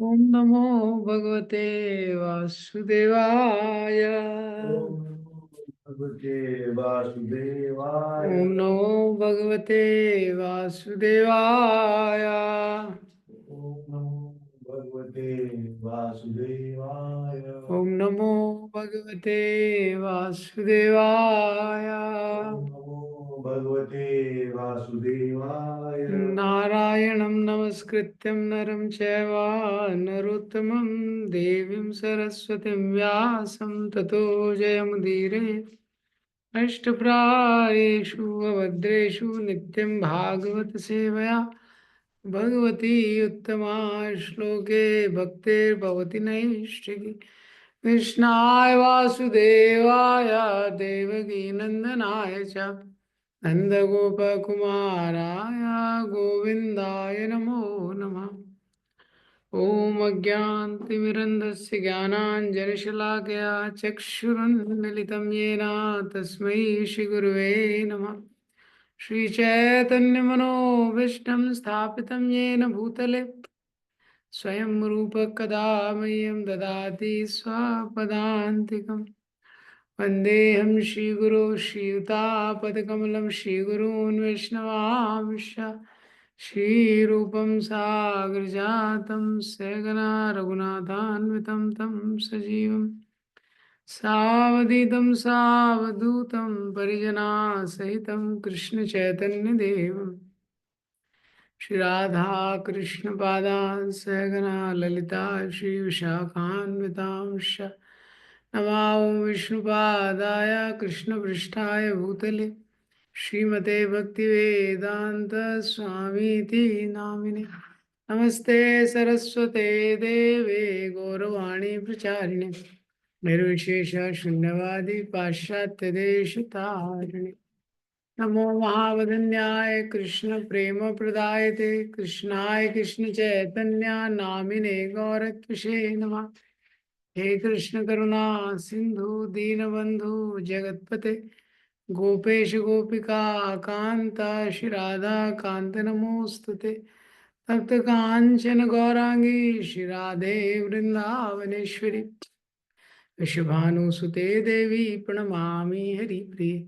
ओम नमो भगवते वासुदेवाय। ओम भगवते वासुदेवाय। ओम नमो भगवते वासुदेवाय। ओम नमो भगवते वासुदेवाय। ओम नमो भगवते वासुदेवाय। ओम नमो भगवते वासुदेवाय। नारायणं नमस्कृत्यं नरं चैव नरोत्तमं देवीं सरस्वतीं व्यासं ततो जयमुदीरये। अष्टप्रायेषु अभद्रेषु नित्यं भागवत सेवया भगवती उत्तमा श्लोके भक्तिर्भवति नैष्ठिकी। कृष्णाय वासुदेवाय देवकी नंदनाय च नन्दगोपकुमाराय गोविन्दाय नमो नमः। ॐ अज्ञानतिमिरन्धस्य ज्ञानाञ्जनशलाकया चक्षुरुन्मिलितं येन तस्मै श्रीगुरुवे नमः। श्रीचैतन्यमनोभीष्टं स्थापितं येन भूतले स्वयं रूपः कदा मह्यं ददाति स्वपदान्तिकम्। वन्देऽहं श्रीगुरो श्रीयुतापदकमलं श्रीगुरून् वैष्णवांश्च श्रीरूपं साग्रजातं सहगना रघुनाथान्वितं तं सजीवं सावधूतं सावधूतं परिजनासहितं कृष्णचैतन्यदेवम् श्री राधा कृष्ण पादान सहगना ललिता श्री विशाखान्वितांश नमामि विष्णुपादाय कृष्ण पृष्ठाय भूतले श्रीमते भक्ति वेदांत स्वामीति नामिने। नमस्ते सरस्वते देवे गौरवाणी प्रचारिणे निर्विशेष शून्यवादी पाश्चात्य देश तारिणे। नमो महावदन्याय कृष्ण प्रेम प्रदायते कृष्णाय कृष्ण चैतन्य नामिने गौरत्विषे नमः। हे कृष्ण करुणा सिंधु दीनबंधु जगतपते गोपेश गोपिका कांत श्री राधा कांत नमोस्तुते। तप्त कांचन गौरांगी श्री राधे वृंदावनेश्वरी वृषभानुसुते देवी प्रणमामि हरिप्रिये।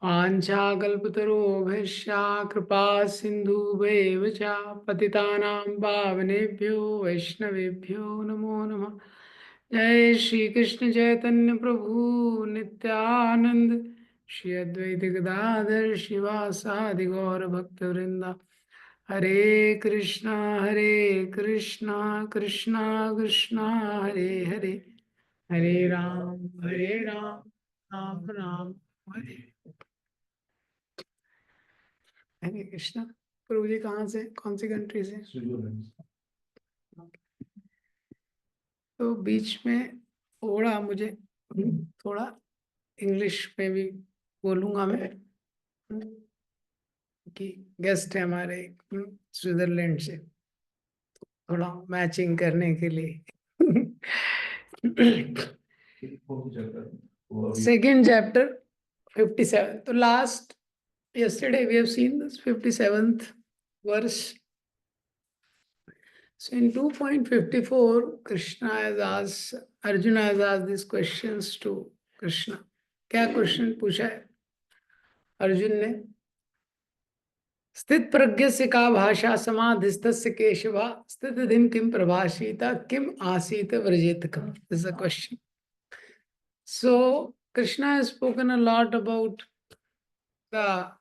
वाञ्छाकल्पतरुभ्यश्च कृपा सिन्धुभ्येव च पतितानां पावनेभ्यो वैष्णवेभ्यो नमो नमः। जय श्री कृष्ण चैतन्य प्रभु नित्यानंद श्री अद्वैत गदाधर शिवासादि गौर भक्तवृंदा। हरे कृष्णा कृष्णा कृष्णा हरे हरे हरे राम राम राम हरे हरे कृष्णा। प्रभु जी कहाँ से कौन सी कंट्री से? तो बीच में थोड़ा मुझे थोड़ा इंग्लिश में भी बोलूंगा मैं कि गेस्ट है हमारे स्विट्जरलैंड से, थोड़ा मैचिंग करने के लिए। Second chapter 57. तो last yesterday we have seen this 57th verse. So in 2.54, Krishna has asked, Arjuna has asked these questions to Krishna. क्या क्वेश्चन पूछा है अर्जुन ने? स्थित प्रज्ञ से का भाषा समाधिस्थ केशव स्थित दिन किम प्रभाषिता किम आसीत व्रजेत कम. This is a question. So Krishna has spoken a lot about the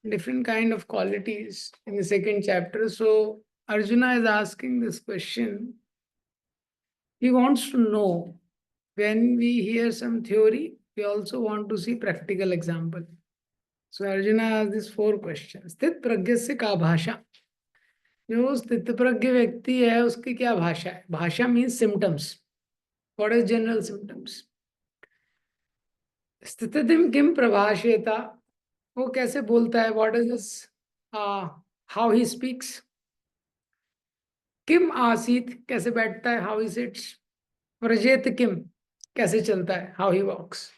different kind of qualities in the second chapter. So Arjuna is asking this question. He wants to know, when we hear some theory, we also want to see practical example. So Arjuna has these four questions. स्थित प्रज्ञ से का भाषा? जो स्थित प्रज्ञ व्यक्ति है उसकी क्या भाषा है? भाषा means symptoms. What is general symptoms? स्थितिम किम प्रभाषेता, वो कैसे बोलता है? What is this, how he speaks. किम आसीत, कैसे बैठता है? How he sits. व्रजेत किम, कैसे चलता है? हाउ ही वॉक्स.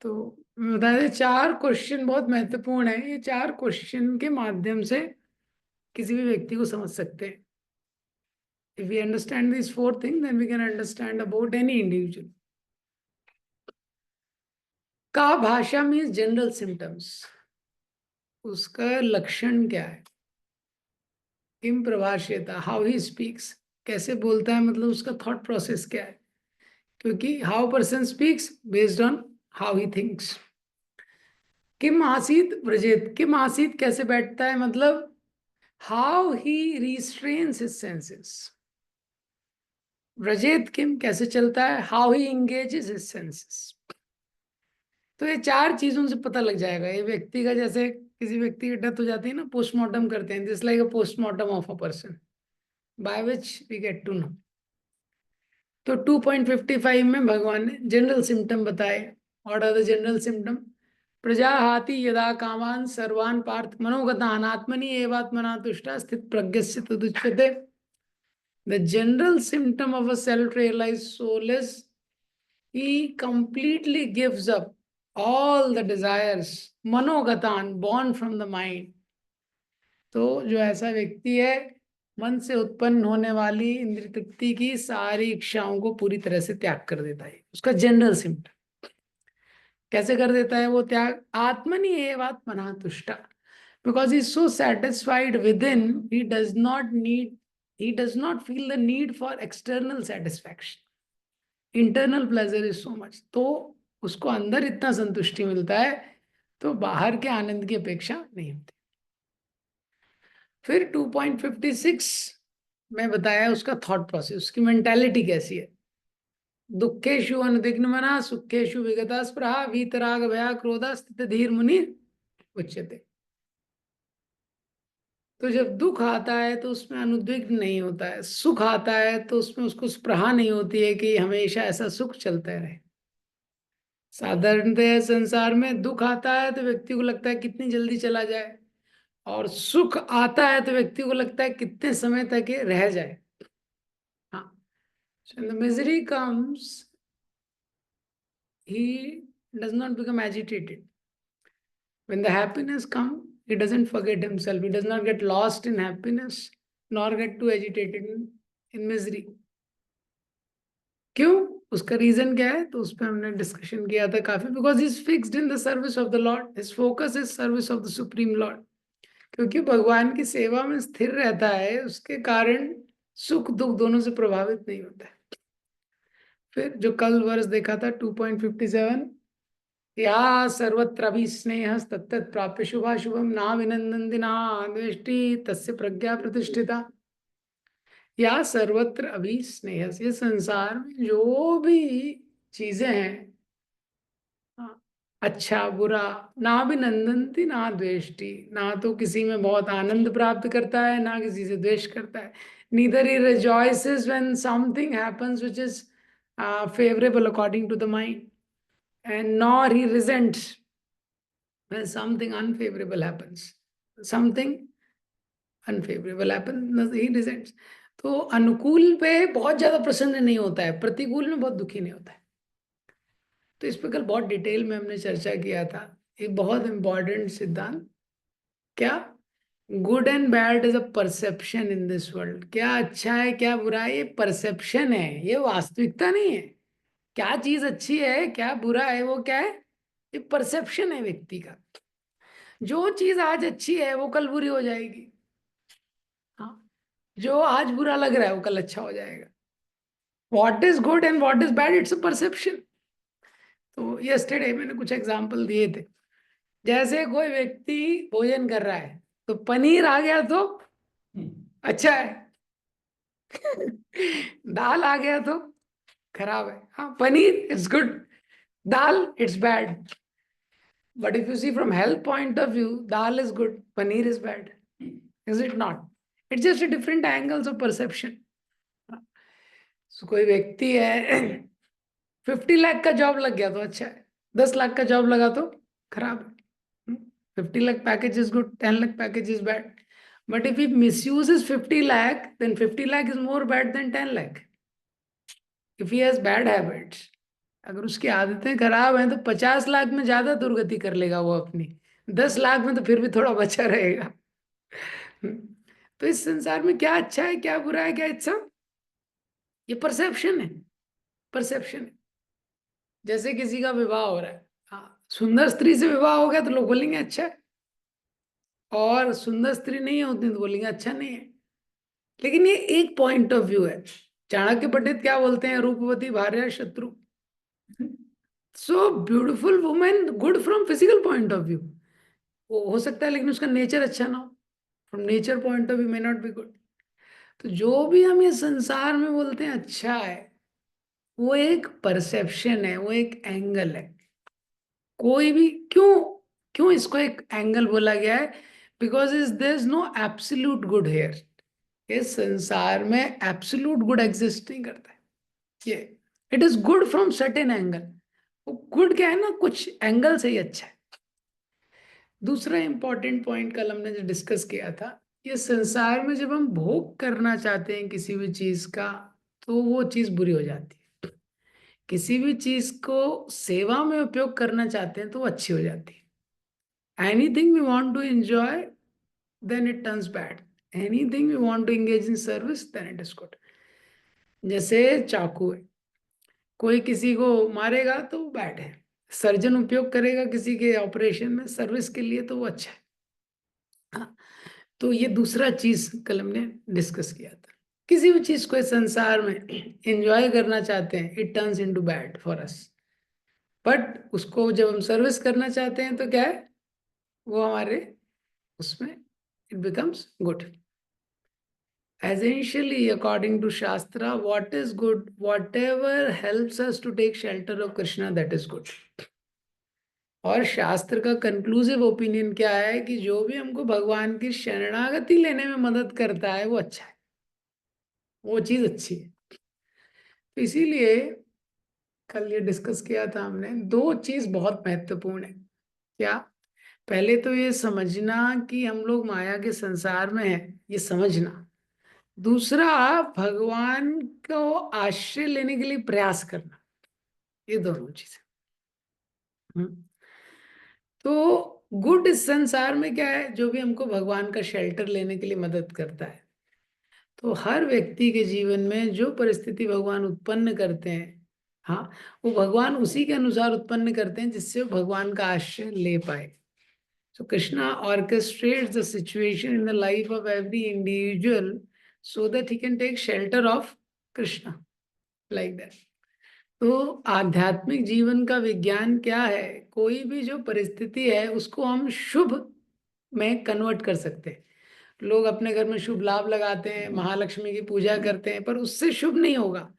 तो बता दें, चार क्वेश्चन बहुत महत्वपूर्ण है. ये चार क्वेश्चन के माध्यम से किसी भी व्यक्ति को समझ सकते हैं. If we understand these four things, then we can understand about any individual. का भाषा means general symptoms. उसका लक्षण क्या है? किम प्रभाषेता, हाउ ही स्पीक्स, कैसे बोलता है, मतलब उसका थॉट प्रोसेस क्या है? क्योंकि how person speaks based on how he thinks. किम आसीत व्रजेत, किम आसीत कैसे बैठता है, मतलब how he restrains his senses. व्रजेत किम कैसे चलता है, how he engages his senses. तो ये चार चीजों से पता लग जाएगा ये व्यक्ति का. जैसे किसी व्यक्ति की डेथ हो जाती है ना, पोस्टमार्टम करते हैं, this like a postmortem of a person by which we get to know. तो 2.55 में भगवान ने जनरल सिम्टम बताए. What are the general symptom? प्रजाहाति यदा कामान सर्वान पार्थ मनोगतान आत्मनि एवात्मना तुष्टा स्थित प्रज्ञस्य तदुच्यते. The general symptom of a self realized soul is he completely gives up all the desires, मनोगतान, born from the mind. तो जो ऐसा व्यक्ति है, मन से उत्पन्न होने वाली इंद्रिय तृप्ति की सारी इच्छाओं को पूरी तरह से त्याग कर देता है. उसका जनरल सिम्टम कैसे कर देता है वो त्याग? आत्मनि एव आत्मना तुष्टा. Because he is so satisfied with in, he does not feel the need for external satisfaction. Internal pleasure is so much. तो उसको अंदर इतना संतुष्टि मिलता है, तो बाहर के आनंद की अपेक्षा नहीं होती. फिर 2.56 में बताया उसका थॉट प्रोसेस, उसकी मेंटालिटी कैसी है. दुखेशु अनुदिग्नमना सुखेशु विगता स्पृहा वीतराग भया क्रोधा स्थित धीर मुनि उच्यते. तो जब दुख आता है तो उसमें अनुद्विग्न नहीं होता है, सुख आता है तो उसमें उसको स्पृहा नहीं होती है कि हमेशा ऐसा सुख चलता रहे. साधारणतः संसार में दुख आता है तो व्यक्ति को लगता है कितनी जल्दी चला जाए, और सुख आता है तो व्यक्ति को लगता है कितने समय तक ये रह जाए. हाँ, so when the misery comes, he does not become agitated. When the happiness comes, he doesn't forget himself. He does not get lost in happiness, nor get too agitated in misery. क्यों? उसका reason क्या है? तो उस पर हमने discussion किया था काफी. Because is fixed in the service of the Lord, his focus is service of the supreme Lord. क्योंकि भगवान की सेवा में स्थिर रहता है, उसके कारण सुख दुख दोनों से प्रभावित नहीं होता है. फिर जो कल वर्ष देखा था 2.57, या सर्वत्र अभिस्नेह तत्त प्राप्य शुभाशुभम ना विनंदन्ति ना द्वेष्टि तस्य प्रज्ञा प्रतिष्ठिता. या सर्वत्र अभिस्नेह, ये संसार में जो भी चीजें हैं, अच्छा बुरा, ना भी नंदनती ना द्वेष्टि, ना तो किसी में बहुत आनंद प्राप्त करता है ना किसी से द्वेष करता है. Neither he rejoices when something happens which is favorable according to the mind, and nor he resents when something unfavorable happens. Something unfavorable happens, he resents. तो अनुकूल पे बहुत ज्यादा प्रसन्न नहीं होता है, प्रतिकूल में बहुत दुखी नहीं होता है. तो इस पर कल बहुत डिटेल में हमने चर्चा किया था. एक बहुत इंपॉर्टेंट सिद्धांत, क्या? Good and bad is a perception in this world. क्या अच्छा है क्या बुरा है, ये परसेप्शन है, ये वास्तविकता नहीं है. क्या चीज अच्छी है क्या बुरा है, वो क्या है? ये परसेप्शन है व्यक्ति का. जो चीज आज अच्छी है वो कल बुरी हो जाएगी. हाँ, जो आज बुरा लग रहा है वो कल अच्छा हो जाएगा. What is good and what is bad, it's a perception. तो यस्टरडे मैंने कुछ एग्जाम्पल दिए थे. जैसे कोई व्यक्ति भोजन कर रहा है, तो पनीर आ गया तो अच्छा है. दाल आ गया तो खराब है. हाँ, paneer it's good, dal it's bad. But if you see from health point of view, dal is good, paneer is bad. Is it not? It's just different angles of perception. कोई व्यक्ति है 50 लाख का जॉब लग गया तो अच्छा है, 10 लाख का जॉब लगा तो खराब है. 50 lakh package is good, 10 lakh package is bad. But if he misuses 50 lakh, then 50 lakh is more bad than 10 lakh. If he has bad habits, अगर उसकी आदतें खराब हैं तो 50 लाख में ज्यादा दुर्गति कर लेगा वो अपनी, 10 लाख में तो फिर भी थोड़ा बचा रहेगा. तो इस संसार में क्या अच्छा है क्या बुरा है क्या अच्छा, ये परसेप्शन है, परसेप्शन है। जैसे किसी का विवाह हो रहा है, हाँ, सुंदर स्त्री से विवाह हो गया तो लोग बोलेंगे अच्छा है, और सुंदर स्त्री नहीं होती तो बोलेंगे अच्छा नहीं है। लेकिन ये एक पॉइंट ऑफ व्यू है। चाणक्य पंडित क्या बोलते हैं, रूपवती भार्या शत्रु। So beautiful women good from physical point of view, वो हो सकता है, लेकिन उसका नेचर अच्छा ना हो, from nature point of view may not be good. तो जो भी हम ये संसार में बोलते हैं अच्छा है, वो एक परसेप्शन है, वो एक एंगल है। कोई भी क्यों, क्यों इसको एक एंगल बोला गया है? Because is there is no absolute good here. इस संसार में एब्सोल्यूट गुड एग्जिस्ट नहीं करता है। ये it is good from certain angle. वो गुड क्या है ना, कुछ एंगल से ही अच्छा है। दूसरा इंपॉर्टेंट पॉइंट कल हमने जो डिस्कस किया था, ये संसार में जब हम भोग करना चाहते हैं किसी भी चीज का, तो वो चीज बुरी हो जाती है। किसी भी चीज को सेवा में उपयोग करना चाहते हैं तो वो अच्छी हो जाती है। Anything we want to enjoy, then it turns bad. Anything we want to engage in service, then it is good. जैसे चाकू है, कोई किसी को मारेगा तो वो बैड है, सर्जन उपयोग करेगा किसी के ऑपरेशन में सर्विस के लिए तो वो अच्छा है। हाँ, तो ये दूसरा चीज कल हमने डिस्कस किया था। किसी भी चीज को इस संसार में एंजॉय करना चाहते हैं, it turns into bad for us. But उसको जब हम सर्विस करना चाहते हैं तो क्या है, वो हमारे उसमें it becomes good. Essentially, according to Shastra, what is good, whatever helps us to take shelter of Krishna, that is good. और शास्त्र का कंक्लूसिव ओपिनियन क्या है कि जो भी हमको भगवान की शरणागति लेने में मदद करता है वो अच्छा है, वो चीज अच्छी है। तो इसीलिए कल ये डिस्कस किया था हमने, दो चीज बहुत महत्वपूर्ण है। क्या? पहले तो ये समझना कि हम लोग माया के संसार में हैं, ये समझना। दूसरा, भगवान को आश्रय लेने के लिए प्रयास करना। ये दोनों चीजें। हम्म। तो गुड इस संसार में क्या है, जो भी हमको भगवान का शेल्टर लेने के लिए मदद करता है। तो हर व्यक्ति के जीवन में जो परिस्थिति भगवान उत्पन्न करते हैं, हाँ, वो भगवान उसी के अनुसार उत्पन्न करते हैं जिससे वो भगवान का आश्रय ले पाए। So Krishna orchestrates the situation in the life of every individual so that he can take shelter of Krishna, like that. तो आध्यात्मिक जीवन का विज्ञान क्या है? कोई भी जो परिस्थिति है उसको हम शुभ में कन्वर्ट कर सकते हैं। लोग अपने घर में शुभ लाभ लगाते हैं, महालक्ष्मी की पूजा करते हैं, पर उससे शुभ नहीं होगा।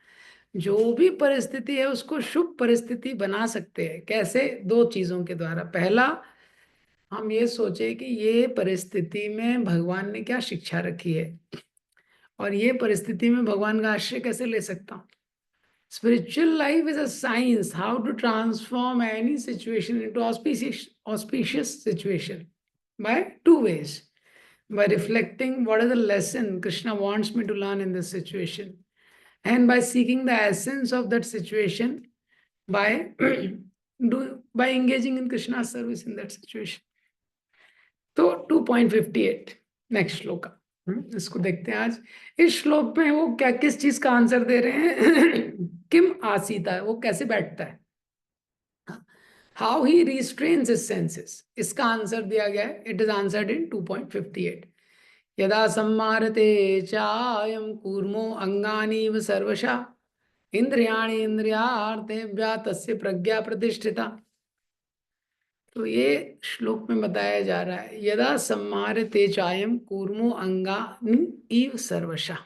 जो भी परिस्थिति है उसको शुभ परिस्थिति बना सकते हैं। कैसे? दो चीजों के द्वारा। पहला, हम ये सोचे कि ये परिस्थिति में भगवान ने क्या शिक्षा रखी है, और ये परिस्थिति में भगवान का आश्रय कैसे ले सकता हूँ। Spiritual life is a science how to transform any situation into auspicious situation by two ways. By reflecting what is the lesson Krishna wants me to learn in this situation, and by seeking the essence of that situation by by engaging in Krishna's service in that situation. तो 2.58 next श्लोक का, इसको देखते हैं आज। इस श्लोक में वो क्या किस चीज का आंसर दे रहे हैं? किम आसीता है, वो कैसे बैठता है, how he restrains his senses, इसका आंसर दिया गया है। इट इज आंसर्ड इन 2.58। यदा सम्मारते चायम कूर्मो अंगानीव सर्वशा इंद्रियाणि इंद्रियार्थेभ्यः तस्य प्रज्ञा प्रतिष्ठिता। तो ये श्लोक में बताया जा रहा है, यदा सम्मारते चायम कूर्मो अंगानि इव सर्वशा।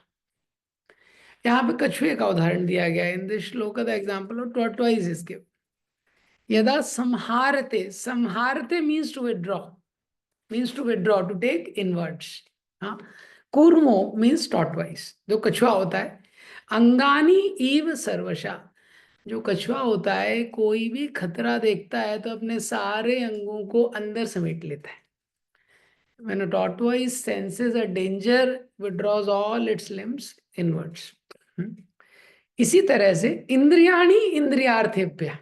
यहाँ पे कछुए का उदाहरण दिया गया है। In this shloka the example of tortoise is given. यदा संहारते, संहारते means to withdraw, means to withdraw, to take inwards. हाँ, कूर्मो मीन्स टॉर्टोइज, जो कछुआ होता है। अंगानी इव सर्वशा, जो कछुआ होता है कोई भी खतरा देखता है तो अपने सारे अंगों को अंदर समेट लेता है। When a tortoise senses a danger, withdraws all its limbs inwards. इसी तरह से इंद्रियाणि इंद्रियार्थेभ्यः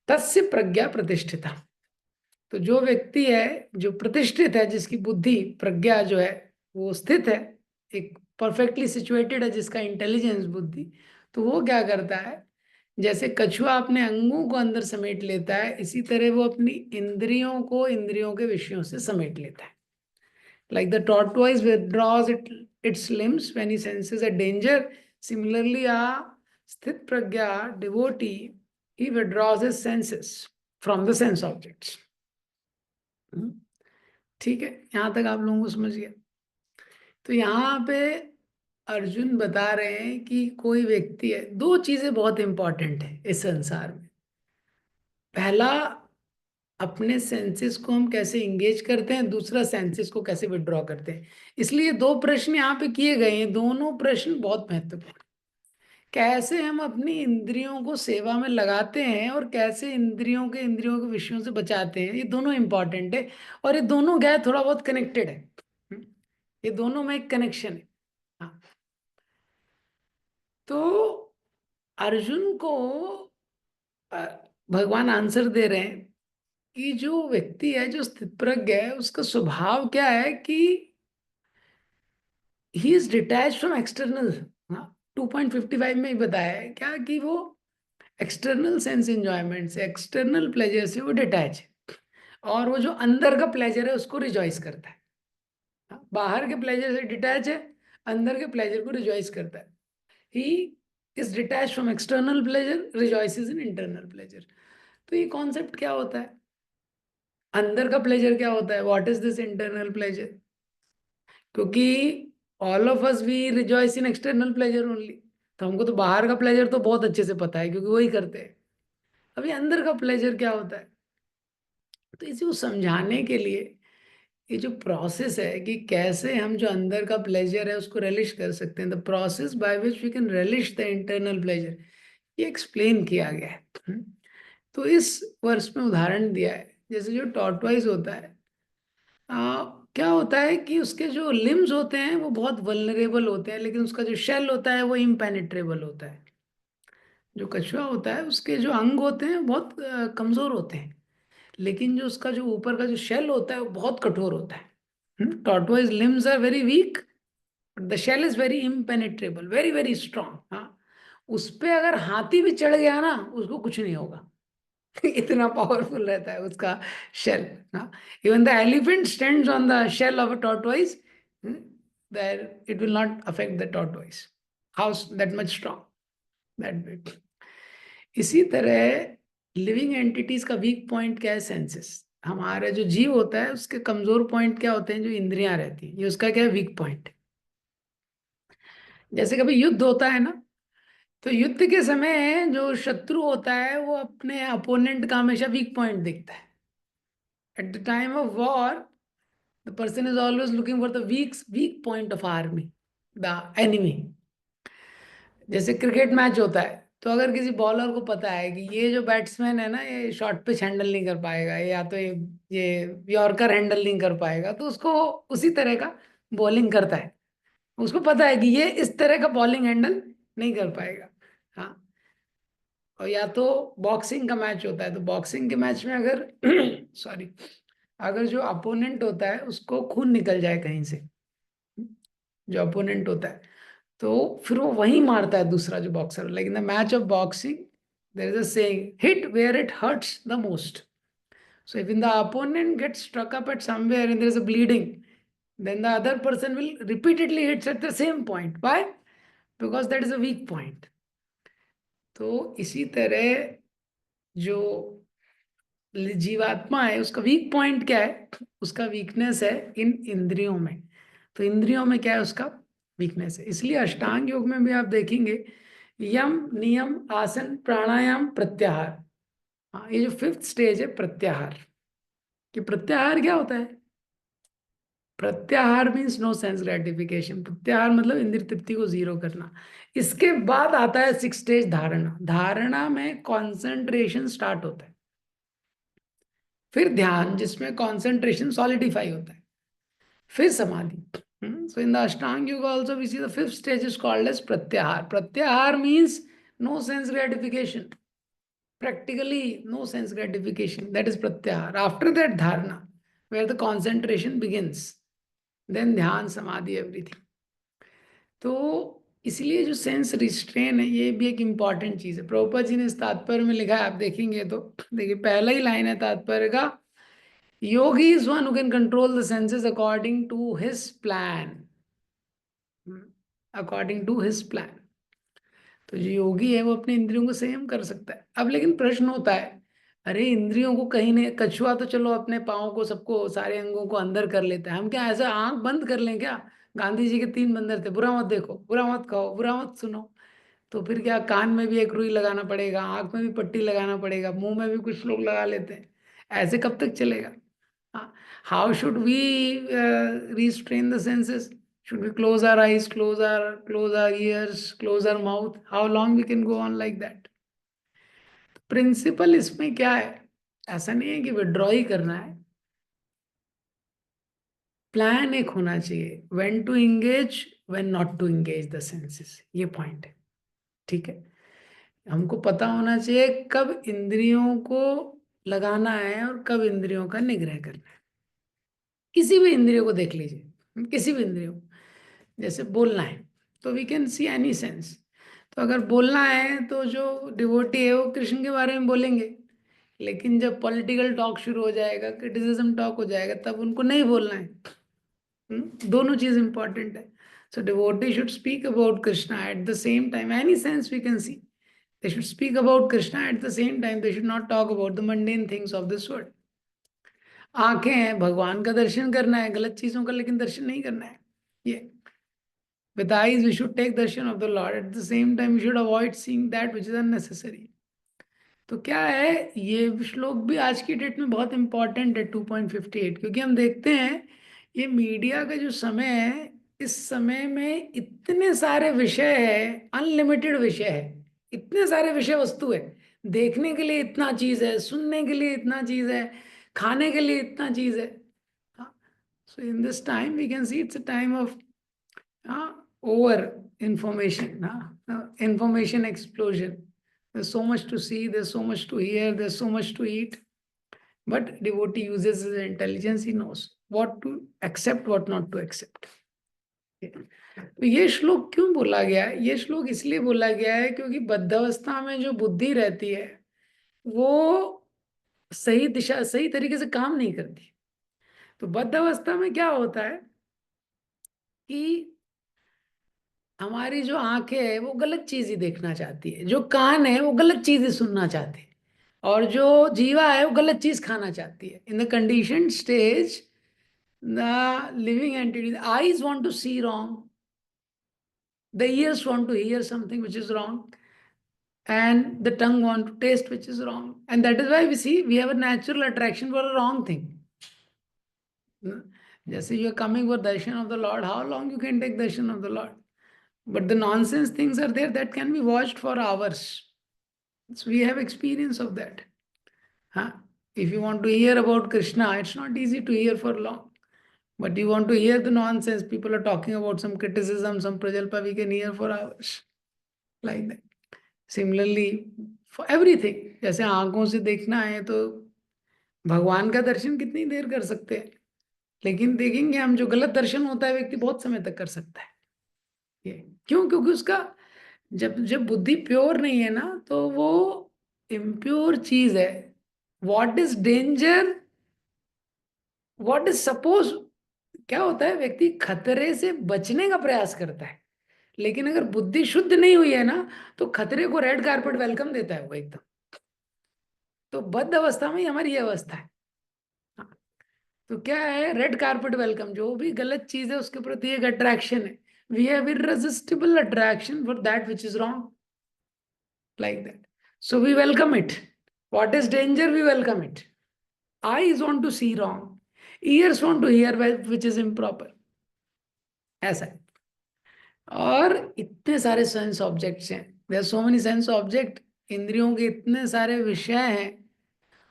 तस्य प्रज्ञा प्रतिष्ठिता। तो जो व्यक्ति है जो प्रतिष्ठित है, जिसकी बुद्धि प्रज्ञा जो है वो स्थित है एक परफेक्टली सिचुएटेड है, जिसका इंटेलिजेंस बुद्धि, तो वो क्या करता है, जैसे कछुआ अपने अंगों को अंदर समेट लेता है, इसी तरह वो अपनी इंद्रियों को इंद्रियों के विषयों से समेट लेता है. Like the tortoise withdraws its limbs when he senses a danger, similarly a sthit pragya devotee, he withdraws his senses from the sense objects. ठीक है, यहां तक आप लोगों को समझ गया. तो यहाँ पे अर्जुन बता रहे हैं कि कोई व्यक्ति है, दो चीजें बहुत इंपॉर्टेंट है इस संसार में. पहला, अपने सेंसेस को हम कैसे इंगेज करते हैं, दूसरा सेंसेस को कैसे विड्रॉ करते हैं. इसलिए दो प्रश्न यहाँ पे किए गए हैं, दोनों प्रश्न बहुत महत्वपूर्ण. कैसे हम अपनी इंद्रियों को सेवा में लगाते हैं और कैसे इंद्रियों के विषयों से बचाते हैं, ये दोनों इंपॉर्टेंट है. और ये दोनों क्या है, थोड़ा बहुत कनेक्टेड है. ये दोनों में एक कनेक्शन है. हाँ. तो अर्जुन को भगवान आंसर दे रहे हैं कि जो व्यक्ति है, जो स्थितप्रज्ञ है, उसका स्वभाव क्या है कि he is detach from external. 2.55 में ही बताया है क्या कि वो एक्सटर्नल सेंस एंजॉयमेंट से, एक्सटर्नल प्लेजर से वो डिटैच है, और वो जो अंदर का प्लेजर है उसको रिजॉइस करता है. बाहर के प्लेजर से डिटैच है, अंदर के प्लेजर को रिजॉइस करता है. He is detach from external pleasure, रिजॉइसेस in internal pleasure. तो ये कॉन्सेप्ट क्या होता है, अंदर का प्लेजर क्या होता है, what is this internal pleasure. क्योंकि all of us we rejoice in external pleasure only. तो हमको तो बाहर का प्लेजर तो बहुत अच्छे से पता है, क्योंकि वही करते हैं. अभी अंदर का प्लेजर क्या होता है, तो इसे वो समझाने के लिए ये जो प्रोसेस है कि कैसे हम जो अंदर का प्लेजर है उसको रेलिश कर सकते हैं, the process by which we can relish the internal pleasure, ये एक्सप्लेन किया गया है. तो इस वर्ष में उदाहरण दिया है, जैसे जो टॉर्टवाइज होता है, क्या होता है कि उसके जो लिम्स होते हैं वो बहुत वल्नरेबल होते हैं, लेकिन उसका जो शेल होता है वो इम्पेनिट्रेबल होता है. जो कछुआ होता है उसके जो अंग होते हैं बहुत कमजोर होते हैं, लेकिन जो उसका जो ऊपर का जो शेल होता है वो बहुत कठोर होता है. Tortoise limbs are very weak, the shell is very impenetrable, very very strong. हाँ, उस पे अगर हाथी भी चढ़ गया ना, उसको कुछ नहीं होगा. इतना पावरफुल रहता है उसका shell. Even the elephant stands on the shell of a tortoise, there it will not affect the tortoise, how that much strong, that big. इसी तरह लिविंग एंटिटीज का वीक पॉइंट क्या है, सेंसेस. हमारा जो जीव होता है उसके कमजोर पॉइंट क्या होते हैं, जो इंद्रियां रहती हैं, ये उसका क्या है, वीक पॉइंट. जैसे कभी युद्ध होता है ना, तो युद्ध के समय जो शत्रु होता है वो अपने अपोनेंट का हमेशा वीक पॉइंट देखता है. At the time of war the person is always looking for the weak point of army, the enemy. जैसे क्रिकेट मैच होता है, तो अगर किसी बॉलर को पता है कि ये जो बैट्समैन है ना, ये शॉर्ट पिच हैंडल नहीं कर पाएगा, या तो ये यॉर्कर हैंडल नहीं कर पाएगा, तो उसको उसी तरह का बॉलिंग करता है. उसको पता है कि ये इस तरह का बॉलिंग हैंडल नहीं कर पाएगा. हाँ. और या तो बॉक्सिंग का मैच होता है, तो बॉक्सिंग के मैच में अगर सॉरी, अगर जो अपोनेंट होता है उसको खून निकल जाए कहीं से, जो अपोनेंट होता है, तो फिर वो वहीं मारता है दूसरा जो बॉक्सर. लेकिन the match of boxing there is a saying, hit where it hurts the most. So if in the opponent gets struck up at somewhere and there is a bleeding, then the other person will repeatedly hits at the same point. Why? Because that is a weak point. तो इसी तरह जो जीवात्मा है उसका week point क्या है, उसका वीकनेस है इन इंद्रियों में. तो इंद्रियों में क्या है, उसका वीकनेस है. इसलिए अष्टांग योग में भी आप देखेंगे यम नियम आसन प्राणायाम प्रत्याहार. हाँ, ये जो फिफ्थ स्टेज है प्रत्याहार, कि प्रत्याहार क्या होता है, प्रत्याहार मीन्स नो सेंस ग्रेटिफिकेशन. प्रत्याहार मतलब इंद्रिय तृप्ति को जीरो करना. इसके बाद आता है सिक्स स्टेज धारणा. धारणा में कॉन्सेंट्रेशन स्टार्ट होता है, फिर ध्यान जिसमें कॉन्सेंट्रेशन सॉलिडिफाई होता है, फिर समाधि. सो इन the Ashtanga yoga also we see the fifth stage is called as pratyahara. Pratyahara means no sense gratification, practically no sense gratification, that is pratyahar. After that dharana, where the concentration begins, then dhyan, samadhi, everything. तो इसलिए जो sense restrain है ये भी एक important चीज है। प्रभुपाद जी ने इस तात्पर्य में लिखा है, आप देखेंगे तो देखिए पहला ही लाइन है तात्पर्य का, yogi is one who can control the senses according to his plan, according to his plan. तो जो योगी है वो अपने इंद्रियों को संयम कर सकता है। अब लेकिन प्रश्न होता है, अरे इंद्रियों को कहीं नहीं, कछुआ तो चलो अपने पाँव को सबको सारे अंगों को अंदर कर लेता है, हम क्या ऐसा आंख बंद कर लें क्या? गांधी जी के 3 बंदर थे, बुरा मत देखो, बुरा मत खाओ, बुरा मत सुनो। तो फिर क्या, कान में भी एक रुई लगाना पड़ेगा, आंख में भी पट्टी लगाना पड़ेगा, मुंह में भी कुछ लोग लगा लेते हैं, ऐसे कब तक चलेगा? How should we restrain the senses? Should we close our eyes, close our ears, close our mouth? How long we can go on like that? Principle इसमें क्या है, ऐसा नहीं है कि विड्रॉ ही करना है, प्लान एक होना चाहिए, when to engage, when not to engage the senses, ये पॉइंट है। ठीक है, हमको पता होना चाहिए कब इंद्रियों को लगाना है और कब इंद्रियों का निग्रह करना है। किसी भी इंद्रियों को देख लीजिए, किसी भी इंद्रियों को, जैसे बोलना है तो we can see any sense. तो अगर बोलना है तो जो डिवोटी है वो कृष्ण के बारे में बोलेंगे, लेकिन जब पॉलिटिकल टॉक शुरू हो जाएगा, क्रिटिसिज्म टॉक हो जाएगा, तब उनको नहीं बोलना है। दोनों चीज इंपॉर्टेंट है। So devotee should speak about Krishna at the same time, any sense we can see, they should speak about Krishna at the same time, they should not talk about the mundane things of this world. आंखें हैं, भगवान का दर्शन करना है, गलत चीजों का लेकिन दर्शन नहीं करना है। ये with eyes we should take darshan of the Lord, at the same time we should avoid seeing that which is unnecessary। तो क्या है, ये श्लोक भी आज की डेट में बहुत इंपॉर्टेंट है 2.58, क्योंकि हम देखते हैं ये मीडिया का जो समय है, इस समय में इतने सारे विषय है, अनलिमिटेड विषय है, इतने सारे विषय वस्तु है, देखने के लिए इतना चीज है, सुनने के लिए इतना चीज है, खाने के लिए इतना चीज है। So in this time we can see it's a time of over information, information explosion. There's so much to see, there's so much to hear, there's so much to eat. But devotee uses his intelligence, he knows what to accept, what not to accept. तो ये श्लोक क्यों बोला गया है? ये श्लोक इसलिए बोला गया है क्योंकि बद्धावस्था में जो बुद्धि रहती है वो सही दिशा, सही तरीके से काम नहीं करती। तो बद्धावस्था में क्या होता है कि हमारी जो आंखें है वो गलत चीज ही देखना चाहती है, जो कान है वो गलत चीज ही सुनना चाहते हैं, और जो जीवा है वो गलत चीज खाना चाहती है। In the condition stage the living entity, eyes want to see wrong, the ears want to hear something which is wrong, and the tongue want to taste which is wrong, and that is why we see we have a natural attraction for a wrong thing. जैसे you are coming for darshan of the Lord, how long you can take darshan of the Lord? But the nonsense things are there that can be watched for hours. So we have experience of that. Huh? If you want to hear about Krishna, it's not easy to hear for long. But you want to hear the nonsense, people are talking about some criticism, some prajalpa, we can hear for hours. Like that. Similarly, for everything. जैसे आंखों से देखना है तो भगवान का दर्शन कितनी देर कर सकते हैं, लेकिन देखेंगे हम जो गलत दर्शन होता है व्यक्ति बहुत समय तक कर सकता है। ये क्यों? क्योंकि उसका जब जब बुद्धि प्योर नहीं है ना तो वो इम्प्योर चीज है। What is danger, what is suppose, क्या होता है, व्यक्ति खतरे से बचने का प्रयास करता है, लेकिन अगर बुद्धि शुद्ध नहीं हुई है ना तो खतरे को रेड कारपेट वेलकम देता है वो एकदम। तो बद्ध अवस्था में ही हमारी ये अवस्था है। हाँ, तो क्या है, रेड कारपेट वेलकम, जो भी गलत चीज है उसके प्रति एक अट्रैक्शन है। We have irresistible attraction for that which is wrong, like that. So we welcome it. What is danger? We welcome it. Eyes want to see wrong. Ears want to hear which is improper. ऐसा है। और इतने सारे sense objects हैं, there so many sense object, इंद्रियों के इतने सारे विषय हैं,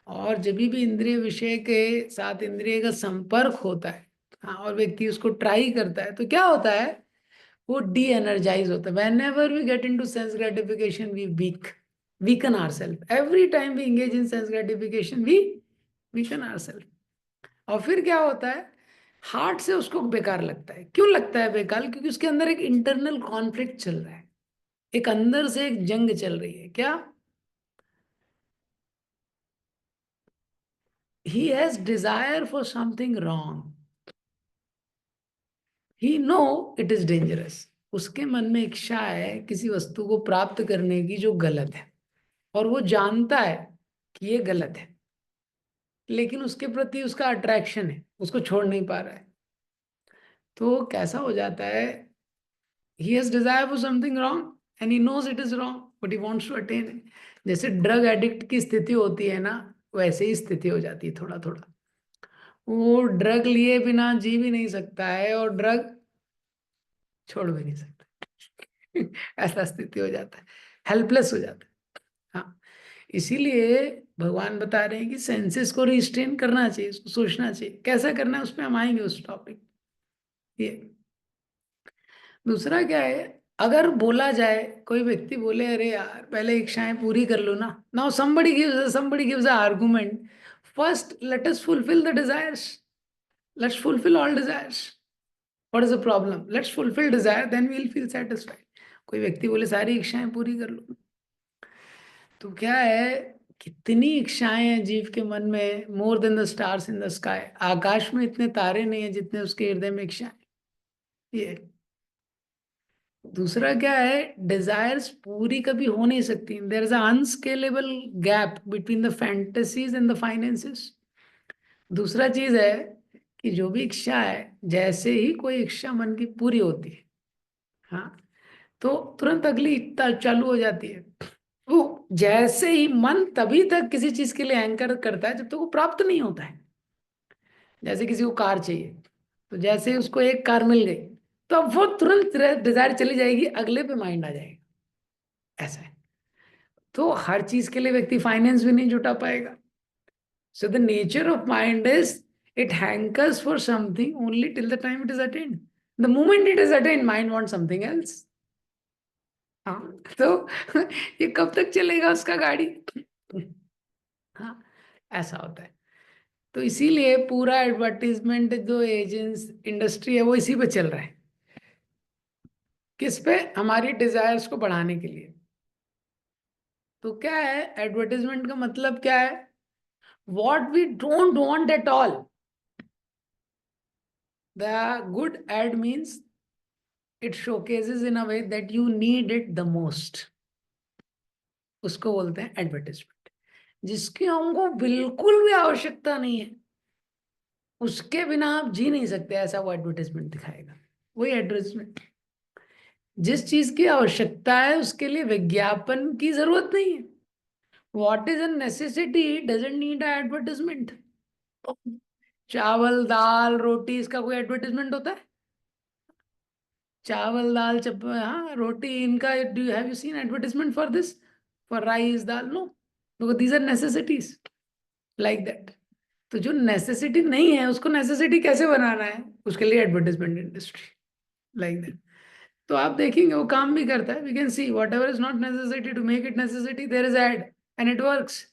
और जब भी इंद्रिय विषय के साथ इंद्रिय का संपर्क होता है, हाँ, और व्यक्ति उसको ट्राई करता है तो क्या होता है, वो डी एनर्जाइज होता है। whenever we get into sense gratification we weaken ourselves, every time we engage in sense gratification we weaken ourselves। और फिर क्या होता है, हार्ट से उसको बेकार लगता है। क्यों लगता है बेकार? क्योंकि उसके अंदर एक इंटरनल कॉन्फ्लिक्ट चल रहा है, एक अंदर से एक जंग चल रही है। क्या? He has desire for something wrong, he know it is dangerous. उसके मन में इच्छा है किसी वस्तु को प्राप्त करने की जो गलत है, और वो जानता है कि ये गलत है, लेकिन उसके प्रति उसका अट्रैक्शन है, उसको छोड़ नहीं पा रहा है। तो कैसा हो जाता है, he has desire for something wrong and he knows it is wrong but he wants to attain it. जैसे ड्रग एडिक्ट की स्थिति होती है ना, वैसे ही स्थिति हो जाती है थोड़ा थोड़ा। वो ड्रग लिए बिना जी भी नहीं सकता है और ड्रग छोड़ भी नहीं सकता। ऐसा स्थिति हो जाता है, हेल्पलेस हो जाता है। हाँ, इसीलिए भगवान बता रहे हैं कि सेंसेस को रिस्ट्रेन करना चाहिए, उसको सोचना चाहिए। कैसा करना है उस पर हम आएंगे, उस टॉपिक। ये दूसरा क्या है, अगर बोला जाए, कोई व्यक्ति बोले अरे यार पहले इच्छाएं पूरी कर लो ना, now somebody gives a argument, first let us fulfill the desires, let's fulfill all desires, what is the problem, let's fulfill desire then we'll feel satisfied। कोई व्यक्ति बोले सारी इच्छाएं पूरी कर लो, तो क्या है, कितनी इच्छाएं हैं जीव के मन में, more than the stars in the sky. आकाश में इतने तारे नहीं है जितने उसके हृदय में इच्छाएं। ये दूसरा क्या है, डिजायर्स पूरी कभी हो नहीं सकती, there is unscalable gap between the fantasies and the finances. दूसरा चीज है कि जो भी इच्छा है, जैसे ही कोई इच्छा मन की पूरी होती है, हाँ, तो तुरंत अगली इच्छा चालू हो जाती है। वो जैसे ही मन तभी तक किसी चीज के लिए एंकर करता है जब तक वो प्राप्त नहीं होता है। जैसे किसी को कार चाहिए, तो जैसे ही उसको एक कार मिल गई, तो अब वो तुरंत डिजायर चली जाएगी, अगले पे माइंड आ जाएगा। ऐसा है। तो हर चीज के लिए व्यक्ति फाइनेंस भी नहीं जुटा पाएगा। So the nature of mind is it hankers for something only till the time it is attained. The moment it is attained mind want something else. हाँ, तो ये कब तक चलेगा उसका गाड़ी? हाँ, ऐसा होता है। तो इसीलिए पूरा एडवर्टीजमेंट जो एजेंस इंडस्ट्री है वो इसी पे चल रहा है। किस पे? हमारी डिजायर्स को बढ़ाने के लिए। तो क्या है एडवर्टीजमेंट का मतलब? क्या है? what we don't want at all। The good ad means it showcases in a way that you need it the most। उसको बोलते हैं एडवर्टाइजमेंट। जिसकी हमको बिल्कुल भी आवश्यकता नहीं है, उसके बिना आप जी नहीं सकते, ऐसा वो एडवर्टाइजमेंट दिखाएगा। वही एडवर्टाइजमेंट। जिस चीज की आवश्यकता है उसके लिए विज्ञापन की जरूरत नहीं है। What is a necessity doesn't need a advertisement. चावल दाल रोटी, इसका कोई एडवर्टाइजमेंट होता है? चावल दाल हाँ रोटी, इनका do you have seen advertisement for this, for rice dal? No, because these are necessities like that. तो जो नेसेसिटी नहीं है उसको नेसेसिटी कैसे बनाना है, उसके लिए एडवर्टाइजमेंट इंडस्ट्री लाइक दैट। तो आप देखेंगे वो काम भी करता है। We can see whatever is not necessity to make it necessity, there is ad and it works.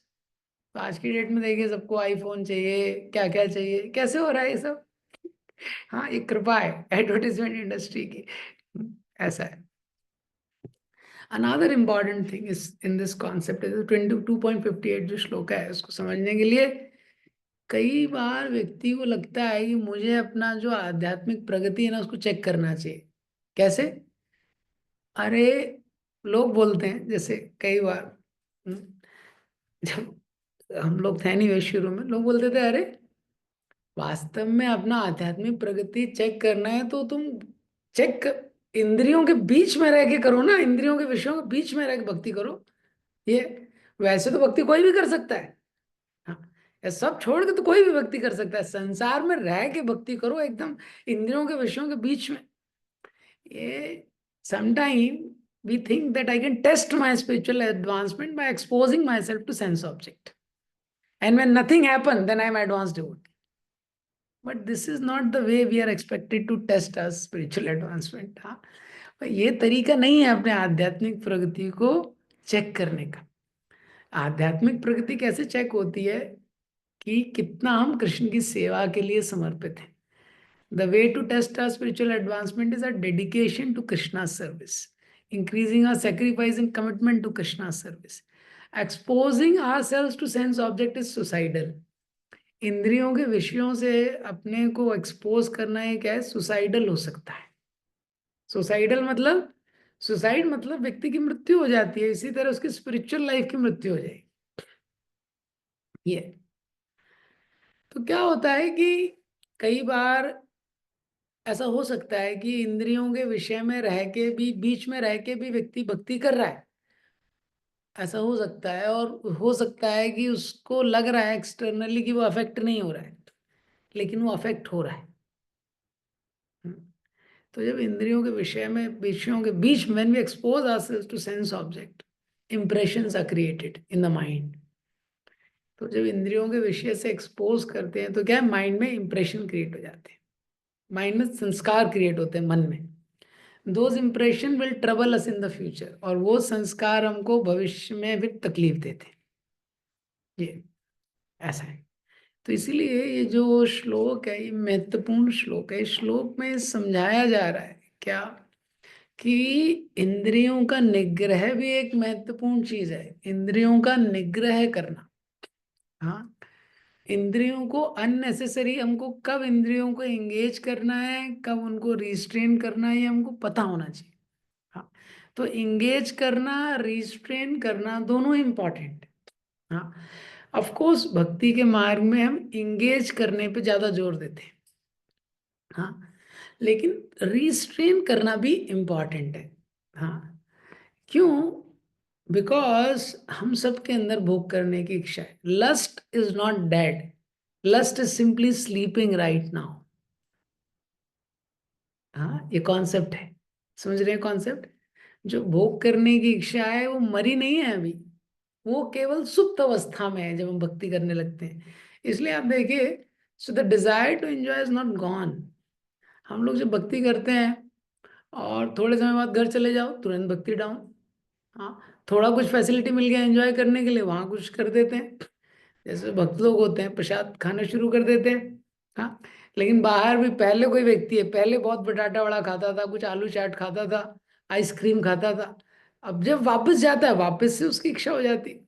तो आज की डेट में देखिए सबको आईफोन चाहिए, क्या क्या चाहिए, कैसे हो रहा है ये सब? हाँ, ये कृपा है एडवर्टाइजमेंट इंडस्ट्री की। ऐसा है। Another important thing is in this concept is 22.58 जो श्लोक है, उसको समझने के लिए कई बार व्यक्ति को लगता है कि मुझे अपना जो आध्यात्मिक प्रगति है ना उसको चेक करना चाहिए। कैसे? अरे, लोग बोलते हैं जैसे कई बार, हम्म, जब हम लोग थे नहीं वे शुरू में, लोग बोलते थे अरे वास्तव में अपना आध्यात्मिक प्रगति चेक करना है तो तुम चेक इंद्रियों के बीच में रह के करो ना, इंद्रियों के विषयों के बीच में रह के भक्ति करो। ये वैसे तो भक्ति कोई भी कर सकता है। हाँ, ये सब छोड़ के तो कोई भी भक्ति कर सकता है, संसार में रह के भक्ति करो एकदम इंद्रियों के विषयों के बीच में। ये sometime we think that I can test my spiritual advancement by exposing myself to sense object, and when nothing happen then I am advanced devotee। But this is not the way we are expected to test our spiritual advancement। हाँ, ये तरीका नहीं है अपने आध्यात्मिक प्रगति को check करने का। आध्यात्मिक प्रगति कैसे चेक होती है कि कितना हम कृष्ण की सेवा के लिए समर्पित हैं। The way to test our spiritual advancement is our dedication to Krishna's service, increasing our sacrifice and commitment to Krishna's service. Exposing ourselves to sense object is suicidal. इंद्रियों के विषयों से अपने को एक्सपोज करना ये क्या है, सुसाइडल हो सकता है. सुसाइडल मतलब, सुसाइड मतलब व्यक्ति की मृत्यु हो जाती है, इसी तरह उसकी स्पिरिचुअल लाइफ की मृत्यु हो जाएगी. ये तो क्या होता है कि कई बार ऐसा हो सकता है कि इंद्रियों के विषय में रह के भी, बीच में रह के भी व्यक्ति भक्ति कर रहा है. ऐसा हो सकता है, और हो सकता है कि उसको लग रहा है एक्सटर्नली कि वो अफेक्ट नहीं हो रहा है, लेकिन वो अफेक्ट हो रहा है. हम्म. तो जब इंद्रियों के विषय में, विषयों के बीच, when we expose ourselves to sense object, impressions are created in the mind. तो जब इंद्रियों के विषय से एक्सपोज करते हैं तो क्या है, माइंड में इंप्रेशन क्रिएट हो जाते हैं, माइंड में संस्कार क्रिएट होते हैं मन में. Those impression will trouble us in the future, और वो संस्कार हमको भविष्य में भी तकलीफ देते हैं. ये ऐसा है. तो इसीलिए ये जो श्लोक है, ये महत्वपूर्ण श्लोक है. इस श्लोक में समझाया जा रहा है क्या, कि इंद्रियों का निग्रह भी एक महत्वपूर्ण चीज है. इंद्रियों का निग्रह करना, हाँ, इंद्रियों को अननेसेसरी, हमको कब इंद्रियों को एंगेज करना है, कब उनको रिस्ट्रेन करना है, ये हमको पता होना चाहिए. हाँ, तो एंगेज करना, रिस्ट्रेन करना दोनों इम्पॉर्टेंट. हाँ, ऑफ कोर्स भक्ति के मार्ग में हम इंगेज करने पे ज्यादा जोर देते हैं. हाँ, लेकिन रिस्ट्रेन करना भी इम्पॉर्टेंट है. हाँ, क्यों? बिकॉज हम सबके अंदर भोग करने की इच्छा है. Lust is not dead, lust is simply sleeping right now. हाँ, ये कॉन्सेप्ट है, समझ रहे हैं कॉन्सेप्ट? जो भोग करने की इच्छा है वो मरी नहीं है अभी, वो केवल सुप्त अवस्था में है जब हम भक्ति करने लगते हैं. इसलिए आप देखिए, so the desire to enjoy is not gone. हम लोग जब भक्ति करते हैं और थोड़े समय बाद घर चले जाओ, तुरंत भक्ति डाउन. हाँ, थोड़ा कुछ फैसिलिटी मिल गया एंजॉय करने के लिए, वहां कुछ कर देते हैं. जैसे भक्त लोग होते हैं, प्रसाद खाना शुरू कर देते हैं. हाँ, लेकिन बाहर भी पहले कोई व्यक्ति है, पहले बहुत बटाटा वड़ा खाता था, कुछ आलू चाट खाता था, आइसक्रीम खाता था. अब जब वापस जाता है, वापस से उसकी इच्छा हो जाती है.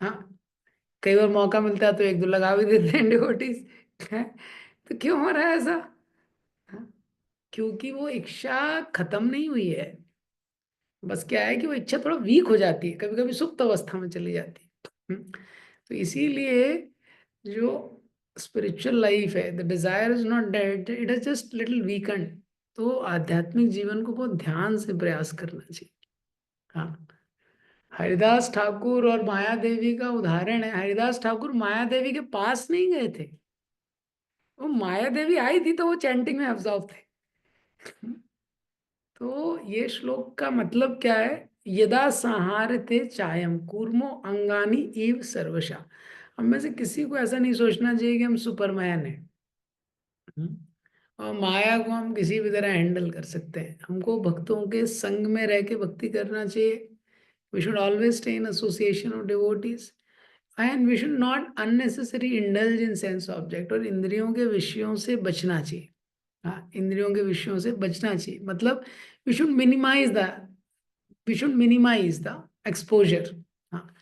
हाँ, कई बार मौका मिलता है तो एक दो लगा भी देते हैं डिवोटीज. तो क्यों हो रहा है ऐसा? हाँ, क्योंकि वो इच्छा खत्म नहीं हुई है. बस क्या है कि वो इच्छा थोड़ा वीक हो जाती है, कभी कभी सुप्त अवस्था में चली जाती है. तो इसीलिए जो स्पिरिचुअल लाइफ है, the desire is not dead, it is just little weekend. तो आध्यात्मिक जीवन को बहुत ध्यान से प्रयास करना चाहिए. हाँ, हरिदास ठाकुर और माया देवी का उदाहरण है. हरिदास ठाकुर माया देवी के पास नहीं गए थे, वो माया देवी आई थी तो वो चैंटिंग में अब्जॉर्व थे. तो ये श्लोक का मतलब क्या है, यदा संहारते चायम कूर्मो अंगानी इव सर्वशा. हम में से किसी को ऐसा नहीं सोचना चाहिए कि हम सुपरमैन हैं. हम्म? और माया को हम किसी भी तरह हैंडल कर सकते हैं. हमको भक्तों के संग में रह के भक्ति करना चाहिए. We should always stay in association of devotees, and we should not unnecessary indulge in sense object. और इंद्रियों के विषयों से बचना चाहिए. हाँ, इंद्रियों के विषयों से बचना चाहिए मतलब we should minimize the, we should minimize the exposure. हाँ,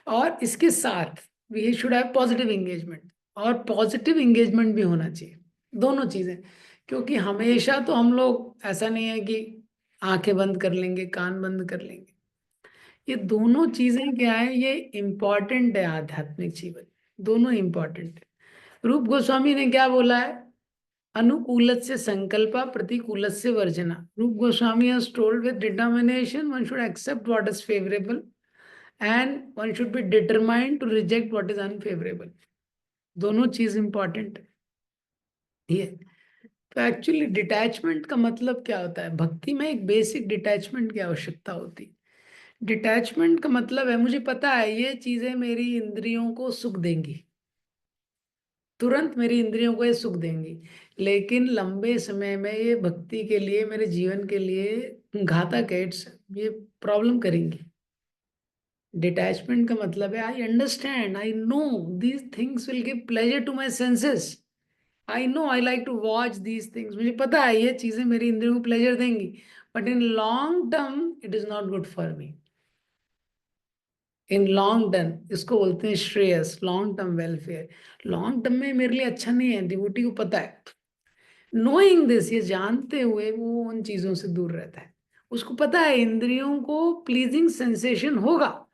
और इसके साथ we should have positive engagement, और पॉजिटिव एंगेजमेंट भी होना चाहिए. दोनों चीजें, क्योंकि हमेशा तो हम लोग, ऐसा नहीं है कि आंखें बंद कर लेंगे, कान बंद कर लेंगे. ये दोनों चीजें क्या है, ये इम्पॉर्टेंट है आध्यात्मिक जीवन. दोनों इम्पॉर्टेंट है. रूप गोस्वामी ने क्या बोला है, अनुकूल से संकल्पा, प्रतिकूल से वर्जना. रूप Goswami has told with determination one should accept what is favorable and one should be determined to reject what is unfavorable. दोनों चीज इंपॉर्टेंट है. ये तो एक्चुअली डिटैचमेंट का मतलब क्या होता है, भक्ति में एक बेसिक डिटैचमेंट की आवश्यकता होती है. डिटैचमेंट का मतलब है, मुझे पता है ये चीजें मेरी इंद्रियों को सुख देंगी, तुरंत मेरी इंद्रियों को ये सुख देंगी, लेकिन लंबे समय में ये भक्ति के लिए, मेरे जीवन के लिए घातक है. ये प्रॉब्लम करेंगी. डिटैचमेंट का मतलब है, I understand, I know these things will give pleasure to my senses, I know I like to watch these things, मुझे पता है ये चीजें मेरी इंद्रियों को प्लेजर देंगी, but in long term it is not good for me. In long term, इसको बोलते हैं Shreyas, long term welfare. Long term में मेरे लिए अच्छा नहीं है, डिवोटी को पता है। नोइंग दिस, ये जानते हुए वो उन चीजों से दूर रहता है। उसको पता है इंद्रियों को प्लीजिंग सेंसेशन होगा,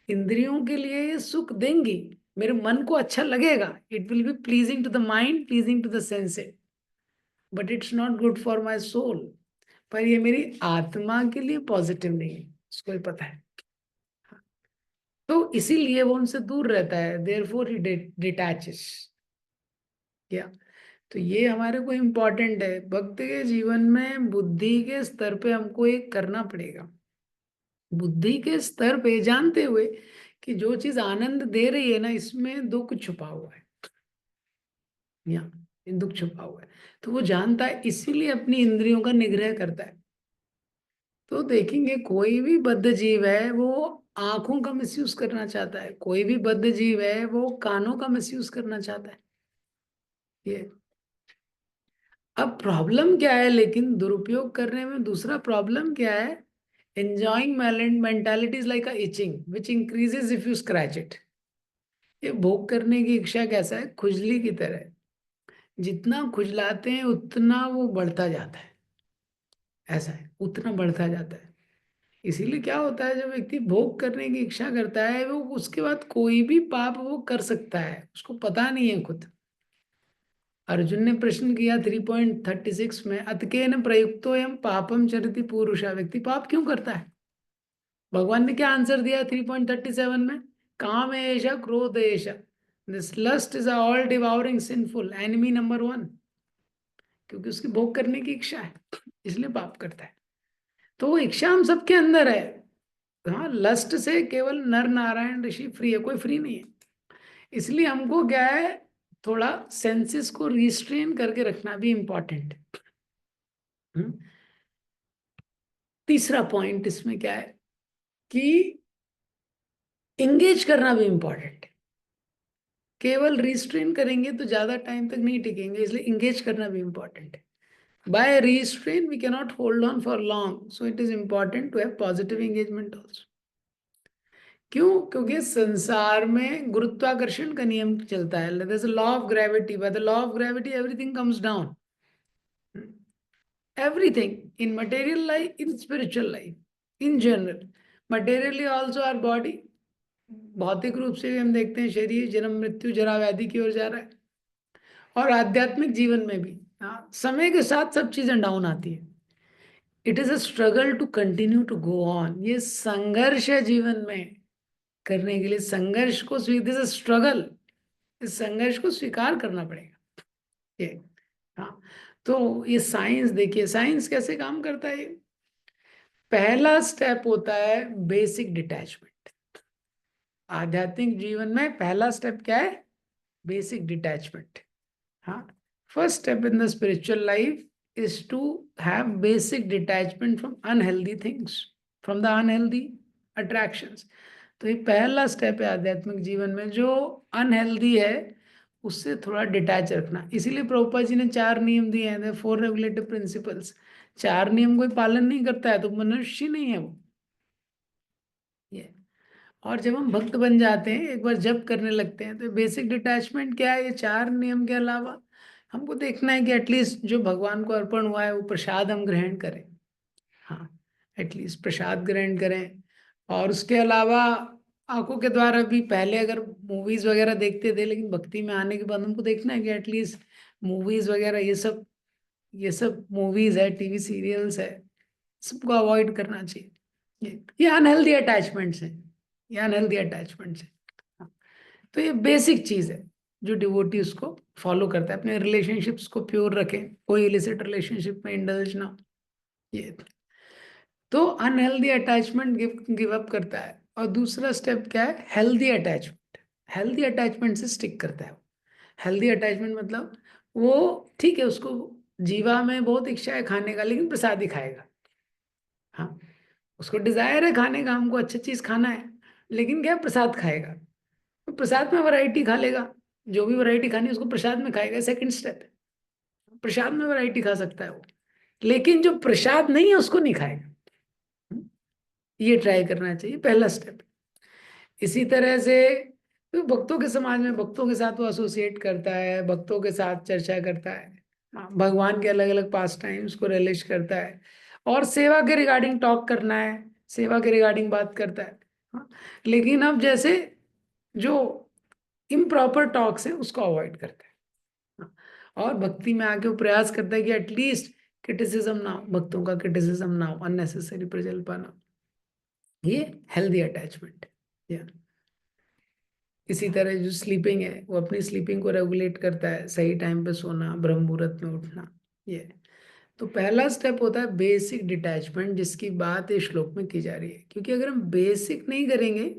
इंद्रियों के लिए ये सुख देंगी, मेरे मन को अच्छा लगेगा, it will be pleasing to the mind, pleasing to the senses, but it's not good for my soul. पर ये मेरी आत्मा के लिए पॉजिटिव नहीं है, उसको भी पता है। तो इसीलिए वो उनसे दूर रहता है, देयर फोर ही डिटैचेस। क्या? तो ये हमारे को इम्पोर्टेंट है, भक्त के जीवन में बुद्धि के स्तर पे हमको एक करना पड़ेगा। बुद्धि के स्तर पे जानते हुए कि जो चीज आनंद दे रही है ना, इसमें दुख छुपा हुआ है, या ये दुख छुपा हुआ है, तो वो जानता है, इसीलिए अपनी इंद्रियों का निग्रह करता है। तो देखेंगे कोई भी बद्ध जीव है वो आंखों का मिसयूज करना चाहता है, कोई भी बद्ध जीव है वो कानों का मिसयूज करना चाहता है। ये अब प्रॉब्लम क्या है, लेकिन दुरुपयोग करने में दूसरा प्रॉब्लम क्या है, enjoying mentality is like a itching which increases if you scratch it। ये भोग करने की इच्छा कैसा है, खुजली की तरह है, जितना खुजलाते हैं उतना वो बढ़ता जाता है, ऐसा है, उतना बढ़ता जाता है। इसीलिए क्या होता है, जब व्यक्ति भोग करने की इच्छा करता है, वो उसके बाद कोई भी पाप वो कर सकता है, उसको पता नहीं है खुद। अर्जुन ने प्रश्न किया 3.36 में, अतकेन प्रयुक्तो यम पापम चरति पुरुषा, व्यक्ति पाप क्यों करता है? भगवान ने क्या आंसर दिया 3.37 में, काम एषा क्रोध एषा, this lust is all devouring sinful enemy number 1। क्योंकि उसकी भोग करने की इच्छा है, इसलिए पाप करता है। तो वो इच्छा हम सबके अंदर है। हाँ, लस्ट से केवल नर नारायण ऋषि फ्री है, कोई फ्री नहीं है। इसलिए हमको क्या है, थोड़ा सेंसेस को रिस्ट्रेन करके रखना भी इंपॉर्टेंट है। तीसरा पॉइंट इसमें क्या है कि इंगेज करना भी इंपॉर्टेंट है। केवल रिस्ट्रेन करेंगे तो ज्यादा टाइम तक नहीं टिकेंगे, इसलिए इंगेज करना भी इंपॉर्टेंट है। By restrain we cannot hold on for long, so it is important to have positive engagement also. क्यों? क्योंकि संसार में गुरुत्वाकर्षण का नियम चलता है, there is a law of gravity, by the law of gravity everything comes down, everything in material life, in spiritual life, in general, materially also our body, भौतिक रूप से भी हम देखते हैं शरीर जन्म मृत्यु जरा व्याधि की ओर जा रहा है, और आध्यात्मिक जीवन में भी। हाँ, समय के साथ सब चीजें डाउन आती है। It is a struggle to continue to go on, ये संघर्ष है जीवन में करने के लिए, संघर्ष को दिस इज स्ट्रगल, इस संघर्ष को स्वीकार करना पड़ेगा ये। हाँ, तो ये साइंस देखिए, साइंस कैसे काम करता है। पहला स्टेप होता है बेसिक डिटैचमेंट। आध्यात्मिक जीवन में पहला स्टेप क्या है? Basic detachment. हाँ, first step in the spiritual life is to have basic detachment from unhealthy things, from the unhealthy attractions. तो ये पहला स्टेप है आध्यात्मिक जीवन में, जो अनहेल्दी है उससे थोड़ा डिटैच रखना। इसीलिए प्रभुपाद जी ने 4 नियम दिए हैं, 4 रेगुलेटिव प्रिंसिपल्स। 4 नियम कोई पालन नहीं करता है तो मनुष्य नहीं है वो, ये। और जब हम भक्त बन जाते हैं, एक बार जप करने लगते हैं, तो बेसिक डिटैचमेंट क्या है, ये 4 नियम के अलावा हमको देखना है कि एटलीस्ट जो भगवान को अर्पण हुआ है वो प्रसाद हम ग्रहण करें। हाँ, एटलीस्ट प्रसाद ग्रहण करें। और उसके अलावा आंखों के द्वारा भी, पहले अगर मूवीज वगैरह देखते थे, लेकिन भक्ति में आने के बाद हमको देखना है कि एटलीस्ट मूवीज वगैरह, ये सब मूवीज है, टीवी सीरियल्स है, सबको अवॉइड करना चाहिए। ये अनहेल्दी अटैचमेंट्स हैं, ये अनहेल्दी अटैचमेंट्स हैं। हाँ, तो ये बेसिक चीज है जो डिवोटी उसको फॉलो करता है, अपने रिलेशनशिप्स को प्योर रखें, कोई इलिसिट रिलेशनशिप में इंडल्ज ना हो, ये। तो अनहेल्दी अटैचमेंट गिव अप करता है। और दूसरा स्टेप क्या है? Healthy attachment. हेल्दी अटैचमेंट से स्टिक करता है। हेल्दी अटैचमेंट मतलब वो ठीक है, उसको जीवा में बहुत इच्छा है खाने का, लेकिन प्रसाद ही खाएगा। हाँ, उसको डिजायर है खाने का, हमको अच्छा चीज खाना है, लेकिन क्या, प्रसाद खाएगा। तो प्रसाद में वैरायटी खा लेगा, जो भी वैरायटी खानी है उसको प्रसाद में खाएगा, सेकंड स्टेप है। प्रसाद में वैरायटी खा सकता है वो, लेकिन जो प्रसाद नहीं है उसको नहीं खाएगा। ये ट्राई करना चाहिए, पहला स्टेप। इसी तरह से तो भक्तों के समाज में भक्तों के साथ वो एसोसिएट करता है, भक्तों के साथ चर्चा करता है, हाँ, भगवान के अलग अलग पास टाइम्स को रिलीज करता है, और सेवा के रिगार्डिंग टॉक करना है, सेवा के रिगार्डिंग बात करता है, हाँ। लेकिन अब जैसे जो इम्प्रॉपर टॉक्स है उसको अवॉइड करता है, हाँ। और भक्ति में आके वो प्रयास करता है कि एटलीस्ट क्रिटिसिज्म ना हो, भक्तों का क्रिटिसिज्म ना हो, अननेसेसरी प्रजल्पना ना हो। ये हेल्दी अटैचमेंट। इसी तरह जो स्लीपिंग है वो अपनी स्लीपिंग को रेगुलेट करता है, सही टाइम पे सोना, ब्रह्म मुहूर्त में उठना। ये तो पहला स्टेप होता है बेसिक डिटैचमेंट, जिसकी बात इस श्लोक में की जा रही है। क्योंकि अगर हम बेसिक नहीं करेंगे,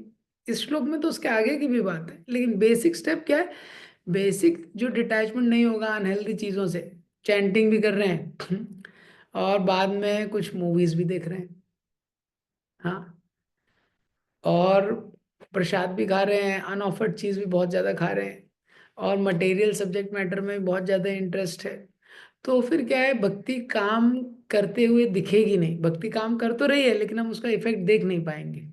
इस श्लोक में तो उसके आगे की भी बात है, लेकिन बेसिक स्टेप क्या है? बेसिक जो डिटैचमेंट नहीं होगा अनहेल्दी चीजों से, चैंटिंग भी कर रहे हैं और बाद में कुछ मूवीज भी देख रहे हैं, हाँ, और प्रसाद भी खा रहे हैं, अनऑफर्ड चीज भी बहुत ज्यादा खा रहे हैं, और मटेरियल सब्जेक्ट मैटर में भी बहुत ज्यादा इंटरेस्ट है, तो फिर क्या है, भक्ति काम करते हुए दिखेगी नहीं। भक्ति काम कर तो रही है लेकिन हम उसका इफेक्ट देख नहीं पाएंगे।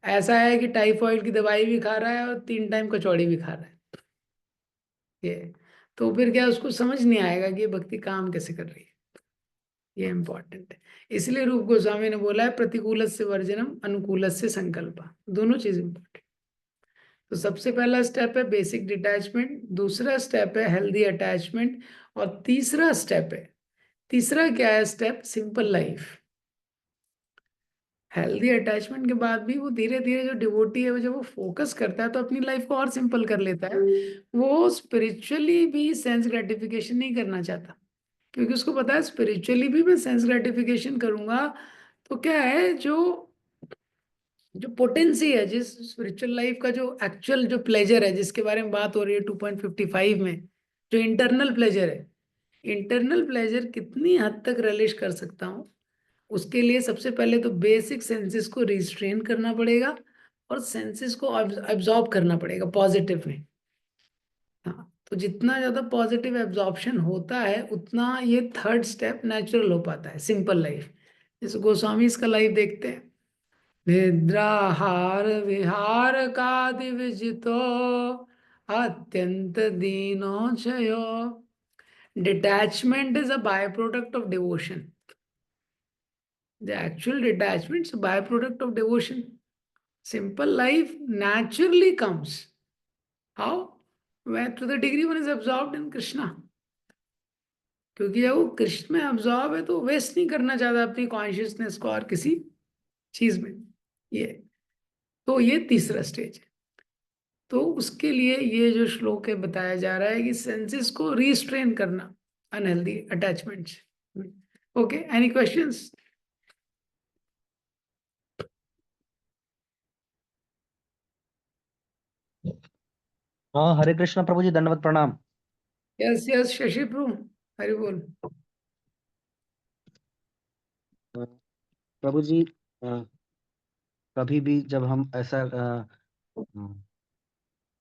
ऐसा है कि टाइफॉइड की दवाई भी खा रहा है और 3 टाइम कचौड़ी भी खा रहा है, ये तो फिर क्या, उसको समझ नहीं आएगा कि ये भक्ति काम कैसे कर रही है। ये इंपॉर्टेंट है। इसलिए रूप गोस्वामी ने बोला है प्रतिकूल से वर्जनम, अनुकूल से संकल्प, दोनों चीज इंपॉर्टेंट। तो सबसे पहला स्टेप है बेसिक डिटैचमेंट, दूसरा स्टेप है हेल्दी अटैचमेंट, और तीसरा स्टेप है, तीसरा क्या है step? Simple life. Healthy attachment के बाद भी वो धीरे धीरे जो डिवोटी है वो जब वो फोकस करता है तो अपनी लाइफ को और सिंपल कर लेता है। वो स्पिरिचुअली भी सेंस ग्रेटिफिकेशन नहीं करना चाहता, क्योंकि उसको पता है स्पिरिचुअली भी मैं सेंस ग्रेटिफिकेशन करूंगा तो क्या है, जो जो पोटेंसी है, जिस स्पिरिचुअल लाइफ का जो एक्चुअल जो प्लेजर है जिसके बारे में बात हो रही है 2.55 में, जो इंटरनल प्लेजर है, इंटरनल प्लेजर कितनी हद तक रिलीज कर सकता हूँ, उसके लिए सबसे पहले तो बेसिक सेंसेस को रिस्ट्रेन करना पड़ेगा, और सेंसेस को एब्जॉर्ब करना पड़ेगा पॉजिटिव में, हाँ। तो जितना ज्यादा पॉजिटिव एब्जॉर्प्शन होता है उतना ये थर्ड स्टेप नेचुरल हो पाता है, सिंपल लाइफ। जैसे गोस्वामी इसका लाइफ देखते हैं, निद्राहार विहार का दिविजितो अत्यंत दीनो चयो। Detachment is a by product of devotion. The actual detachment is a byproduct of devotion. Simple life naturally comes. How? When to the degree one is absorbed in Krishna. क्योंकि जब वो कृष्ण में अब्जॉर्ब है तो वेस्ट नहीं करना चाहता अपनी कॉन्शियसनेस को और किसी चीज में। ये तो ये तीसरा स्टेज है। तो उसके लिए ये जो श्लोक है बताया जा रहा है कि सेंसेस को रिस्ट्रेन करना unhealthy attachments. Okay, any questions? हाँ, हरे कृष्ण प्रभु जी, दंडवत प्रणाम। यस यस, शशि प्रभु, हरि बोल। प्रभु जी, कभी भी जब हम ऐसा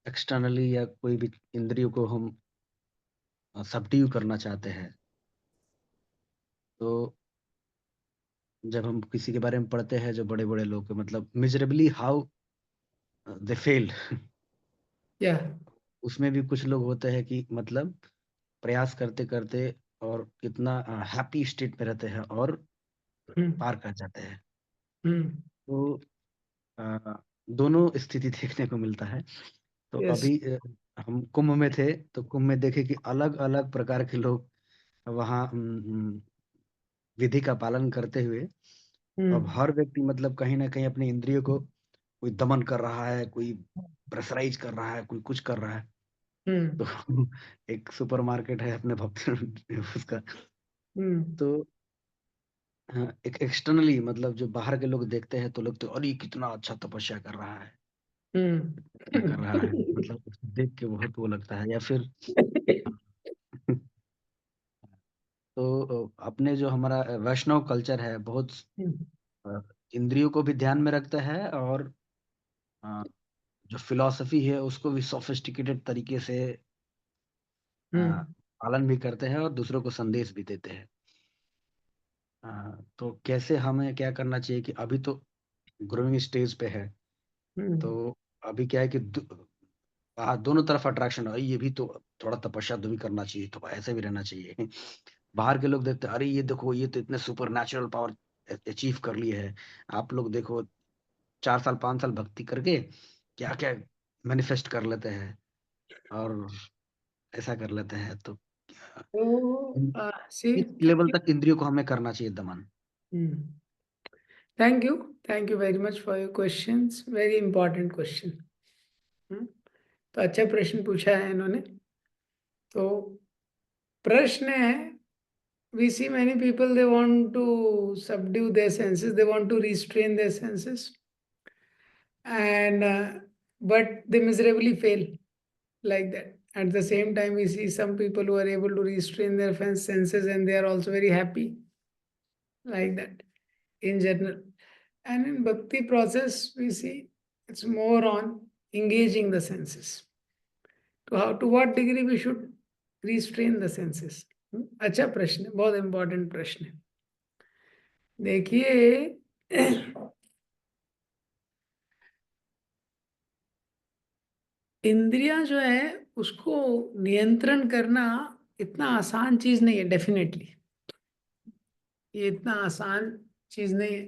एक्सटर्नली या कोई भी इंद्रियों को हम सबड्यू करना चाहते हैं, तो जब हम किसी के बारे में पढ़ते हैं जो बड़े बड़े लोग, मतलब मिजरेबली हाउ दे फेल्ड, या उसमें भी कुछ लोग होते हैं कि मतलब प्रयास करते करते और कितना हैप्पी स्टेट में रहते हैं और पार कर जाते हैं। तो अ, दोनों स्थिति देखने को मिलता है। तो यस। अभी हम कुंभ में थे, तो कुंभ में देखे कि अलग अलग प्रकार के लोग वहाँ विधि का पालन करते हुए, अब हर व्यक्ति मतलब कहीं ना कहीं अपनी इंद्रियों को कोई दमन कर रहा है, कोई प्रेशराइज कर रहा है, कोई कुछ कर रहा है। तो एक सुपरमार्केट है अपने भक्त उसका, तो एक एक्सटर्नली मतलब जो बाहर के लोग देखते हैं तो लोग तो अरे कितना अच्छा तपस्या कर रहा है, क्या कर रहा है, मतलब उसको देख के बहुत वो लगता है। या फिर तो अपने जो हमारा वैष्णव कल्चर है बहुत अ, इंद्रियों को भी ध्यान में रखता है, और अ, जो फिलॉसफी है उसको भी सोफिस्टिकेटेड तरीके से पालन भी करते हैं और दूसरों को संदेश भी देते हैं। तो कैसे हमें क्या करना चाहिए कि अभी तो ग्रोइंग स्टेज पे है, तो अभी क्या है कि दोनों तरफ अट्रैक्शन है, ये भी तो थोड़ा तपस्या तो भी करना चाहिए, तो ऐसे भी रहना चाहिए। बाहर के लोग देखते हैं, अरे ये देखो ये तो इतने सुपर नेचुरल पावर अचीव कर लिए है। आप लोग देखो 4 साल 5 साल भक्ति करके क्या क्या मैनिफेस्ट कर लेते हैं और ऐसा कर लेते हैं। तो तो see, किस लेवल तक इंद्रियों को हमें करना चाहिए दमन? Thank you very much for your questions, very important question. तो अच्छा प्रश्न पूछा है इन्होंने। तो प्रश्न है, we see many people, they want to subdue their senses, they want to restrain their senses, and but they miserably fail like that. At the same time, we see some people who are able to restrain their senses and they are also very happy like that in general. And in bhakti process, we see it's more on engaging the senses. To what degree we should restrain the senses? अच्छा प्रश्न है, बहुत important प्रश्न है। देखिए इंद्रियां जो है उसको नियंत्रण करना इतना आसान चीज नहीं है, डेफिनेटली ये इतना आसान चीज नहीं है।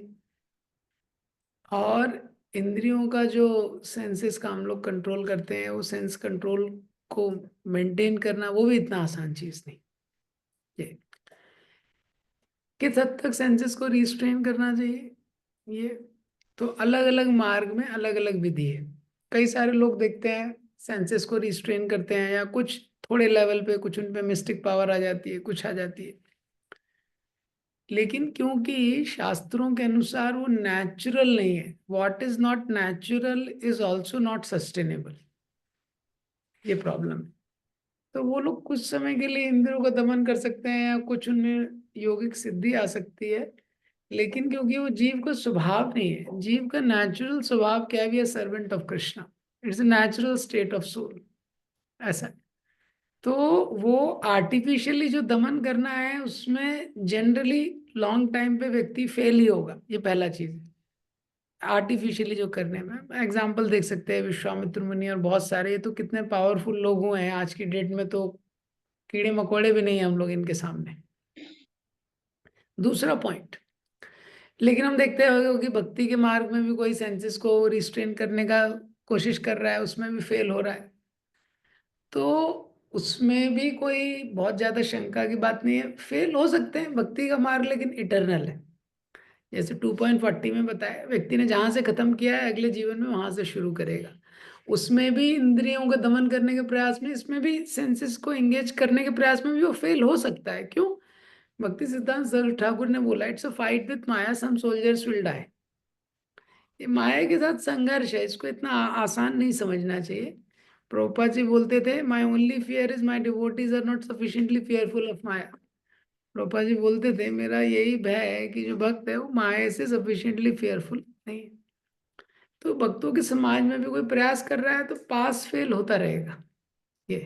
और इंद्रियों का जो सेंसेस का हम लोग कंट्रोल करते हैं, वो सेंस कंट्रोल को मेंटेन करना वो भी इतना आसान चीज नहीं। ये किस हद तक सेंसेस को रिस्ट्रेन करना चाहिए, ये तो अलग अलग मार्ग में अलग अलग विधि है। कई सारे लोग देखते हैं सेंसेस को रिस्ट्रेन करते हैं, या कुछ थोड़े लेवल पे कुछ उन पे मिस्टिक पावर आ जाती है, कुछ आ जाती है। लेकिन क्योंकि शास्त्रों के अनुसार वो नेचुरल नहीं है, what is not natural is also not sustainable, ये प्रॉब्लम है। तो वो लोग कुछ समय के लिए इंद्रियों का दमन कर सकते हैं, या कुछ उनमें योगिक सिद्धि आ सकती है, लेकिन क्योंकि वो जीव का स्वभाव नहीं है। जीव का नेचुरल स्वभाव क्या है? Servant of Krishna, it's a natural state of soul, ऐसा है। तो वो आर्टिफिशियली जो दमन करना है उसमें जनरली लॉन्ग टाइम पे व्यक्ति फेल ही होगा, ये पहला चीज है। आर्टिफिशियली जो करने में एग्जाम्पल देख सकते हैं, विश्वामित्र मुनि और बहुत सारे, ये तो कितने पावरफुल लोग हुए हैं आज की डेट में, तो कीड़े मकोड़े भी नहीं है हम लोग इनके सामने। दूसरा पॉइंट, लेकिन हम देखते हैं कि भक्ति के मार्ग में भी कोई सेंसेस को रिस्ट्रेन करने का कोशिश कर रहा है, उसमें भी फेल हो रहा है। तो उसमें भी कोई बहुत ज्यादा शंका की बात नहीं है, फेल हो सकते हैं भक्ति का मार्ग, लेकिन इटरनल है। जैसे 2.40 में बताया, व्यक्ति ने जहां से खत्म किया है अगले जीवन में वहां से शुरू करेगा। उसमें भी इंद्रियों का दमन करने के प्रयास में, इसमें भी सेंसेस को एंगेज करने के प्रयास में भी वो फेल हो सकता है। क्यों? भक्ति सिद्धांत सरस्वती ठाकुर ने बोला, it's a fight with maya, some soldiers will die. ये माया के साथ संघर्ष है, इसको इतना आसान नहीं समझना चाहिए। प्रभुपाद जी बोलते थे, my only fear is my devotees are not sufficiently fearful of maya. Prabhupada ji बोलते थे, मेरा यही भय है कि जो भक्त है वो माया से सफिशिएंटली फियरफुल नहीं है। तो भक्तों के समाज में भी कोई प्रयास कर रहा है तो पास फेल होता रहेगा, ये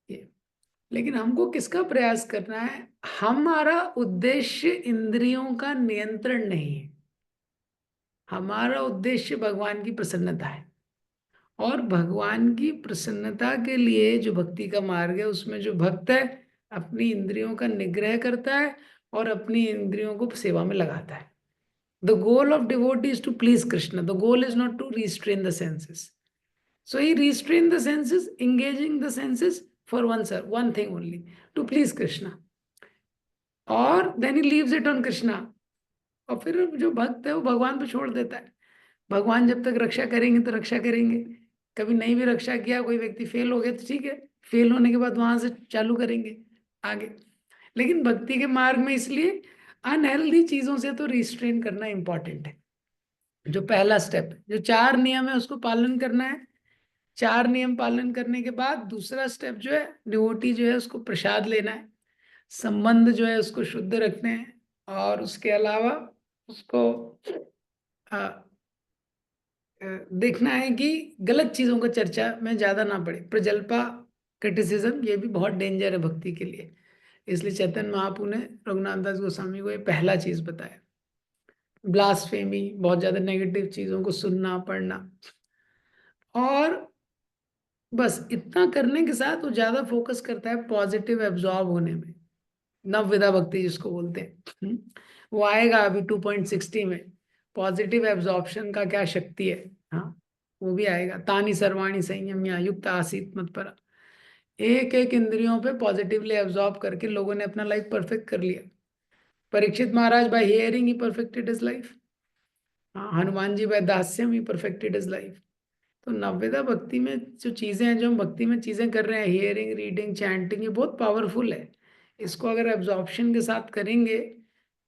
ये लेकिन हमको किसका प्रयास करना है? हमारा उद्देश्य इंद्रियों का नियंत्रण नहीं है, हमारा उद्देश्य भगवान की प्रसन्नता है। और भगवान की प्रसन्नता के लिए जो भक्ति का मार्ग है, उसमें जो भक्त है अपनी इंद्रियों का निग्रह करता है और अपनी इंद्रियों को सेवा में लगाता है। The goal of devotee is to please Krishna, the goal is not to restrain the senses. So he restrained the senses, engaging the senses for one thing only, to please Krishna. और then he leaves it on Krishna. और फिर जो भक्त है वो भगवान पे छोड़ देता है। भगवान जब तक रक्षा करेंगे तो रक्षा करेंगे, कभी नहीं भी रक्षा किया, कोई व्यक्ति फेल हो गया तो ठीक है, फेल होने के बाद वहां से चालू करेंगे आगे। लेकिन भक्ति के मार्ग में इसलिए अनहेल्दी चीजों से तो रिस्ट्रेन करना इंपॉर्टेंट है। जो पहला स्टेप है, जो 4 नियम है उसको पालन करना है। 4 नियम पालन करने के बाद दूसरा स्टेप जो है, डिवोटी जो है उसको प्रसाद लेना है, संबंध जो है उसको शुद्ध रखने हैं, और उसके अलावा उसको देखना है कि गलत चीजों का चर्चा में ज्यादा ना पड़े। प्रजल्पा क्रिटिसिज्म, ये भी बहुत डेंजर है भक्ति के लिए। इसलिए चैतन्य महाप्रभु ने रघुनाथ दास गोस्वामी को ये पहला चीज बताया। ब्लास्फेमी, बहुत ज्यादा नेगेटिव चीजों को सुनना पढ़ना, और बस इतना करने के साथ वो ज्यादा फोकस करता है पॉजिटिव एब्जॉर्ब होने में। नवविधा भक्ति जिसको बोलते हैं, वो आएगा अभी 2.60 में। पॉजिटिव एब्जॉर्प्शन का क्या शक्ति है, हाँ, वो भी आएगा। तानी सर्वाणी संयम्या युक्त आसीत मत्परा। एक एक इंद्रियों पे पॉजिटिवली एब्जॉर्ब करके लोगों ने अपना लाइफ परफेक्ट कर लिया। Parikshit Maharaj by hearing he perfected his life. हाँ, Hanuman ji by dasyam he perfected his life. तो नवविधा भक्ति में जो चीजें हैं, जो हम भक्ति में चीजें कर रहे हैं, हियरिंग, रीडिंग, चैंटिंग, ये बहुत पावरफुल है। इसको अगर एब्जॉर्प्शन के साथ करेंगे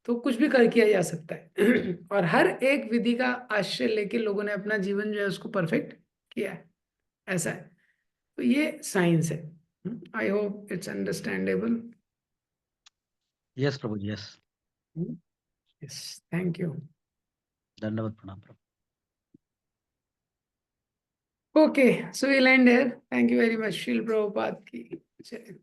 तो कुछ भी कर किया जा सकता है। और हर एक विधि का आश्रय लेके लोगों ने अपना जीवन जो है उसको परफेक्ट किया है, ऐसा है। तो ये साइंस है। I hope it's understandable. Yes prabhu ji, yes. Yes, thank you. दंडवत प्रणाम प्रभु। Okay, so we'll end here. Thank you very much, Srila Prabhupada ki jai.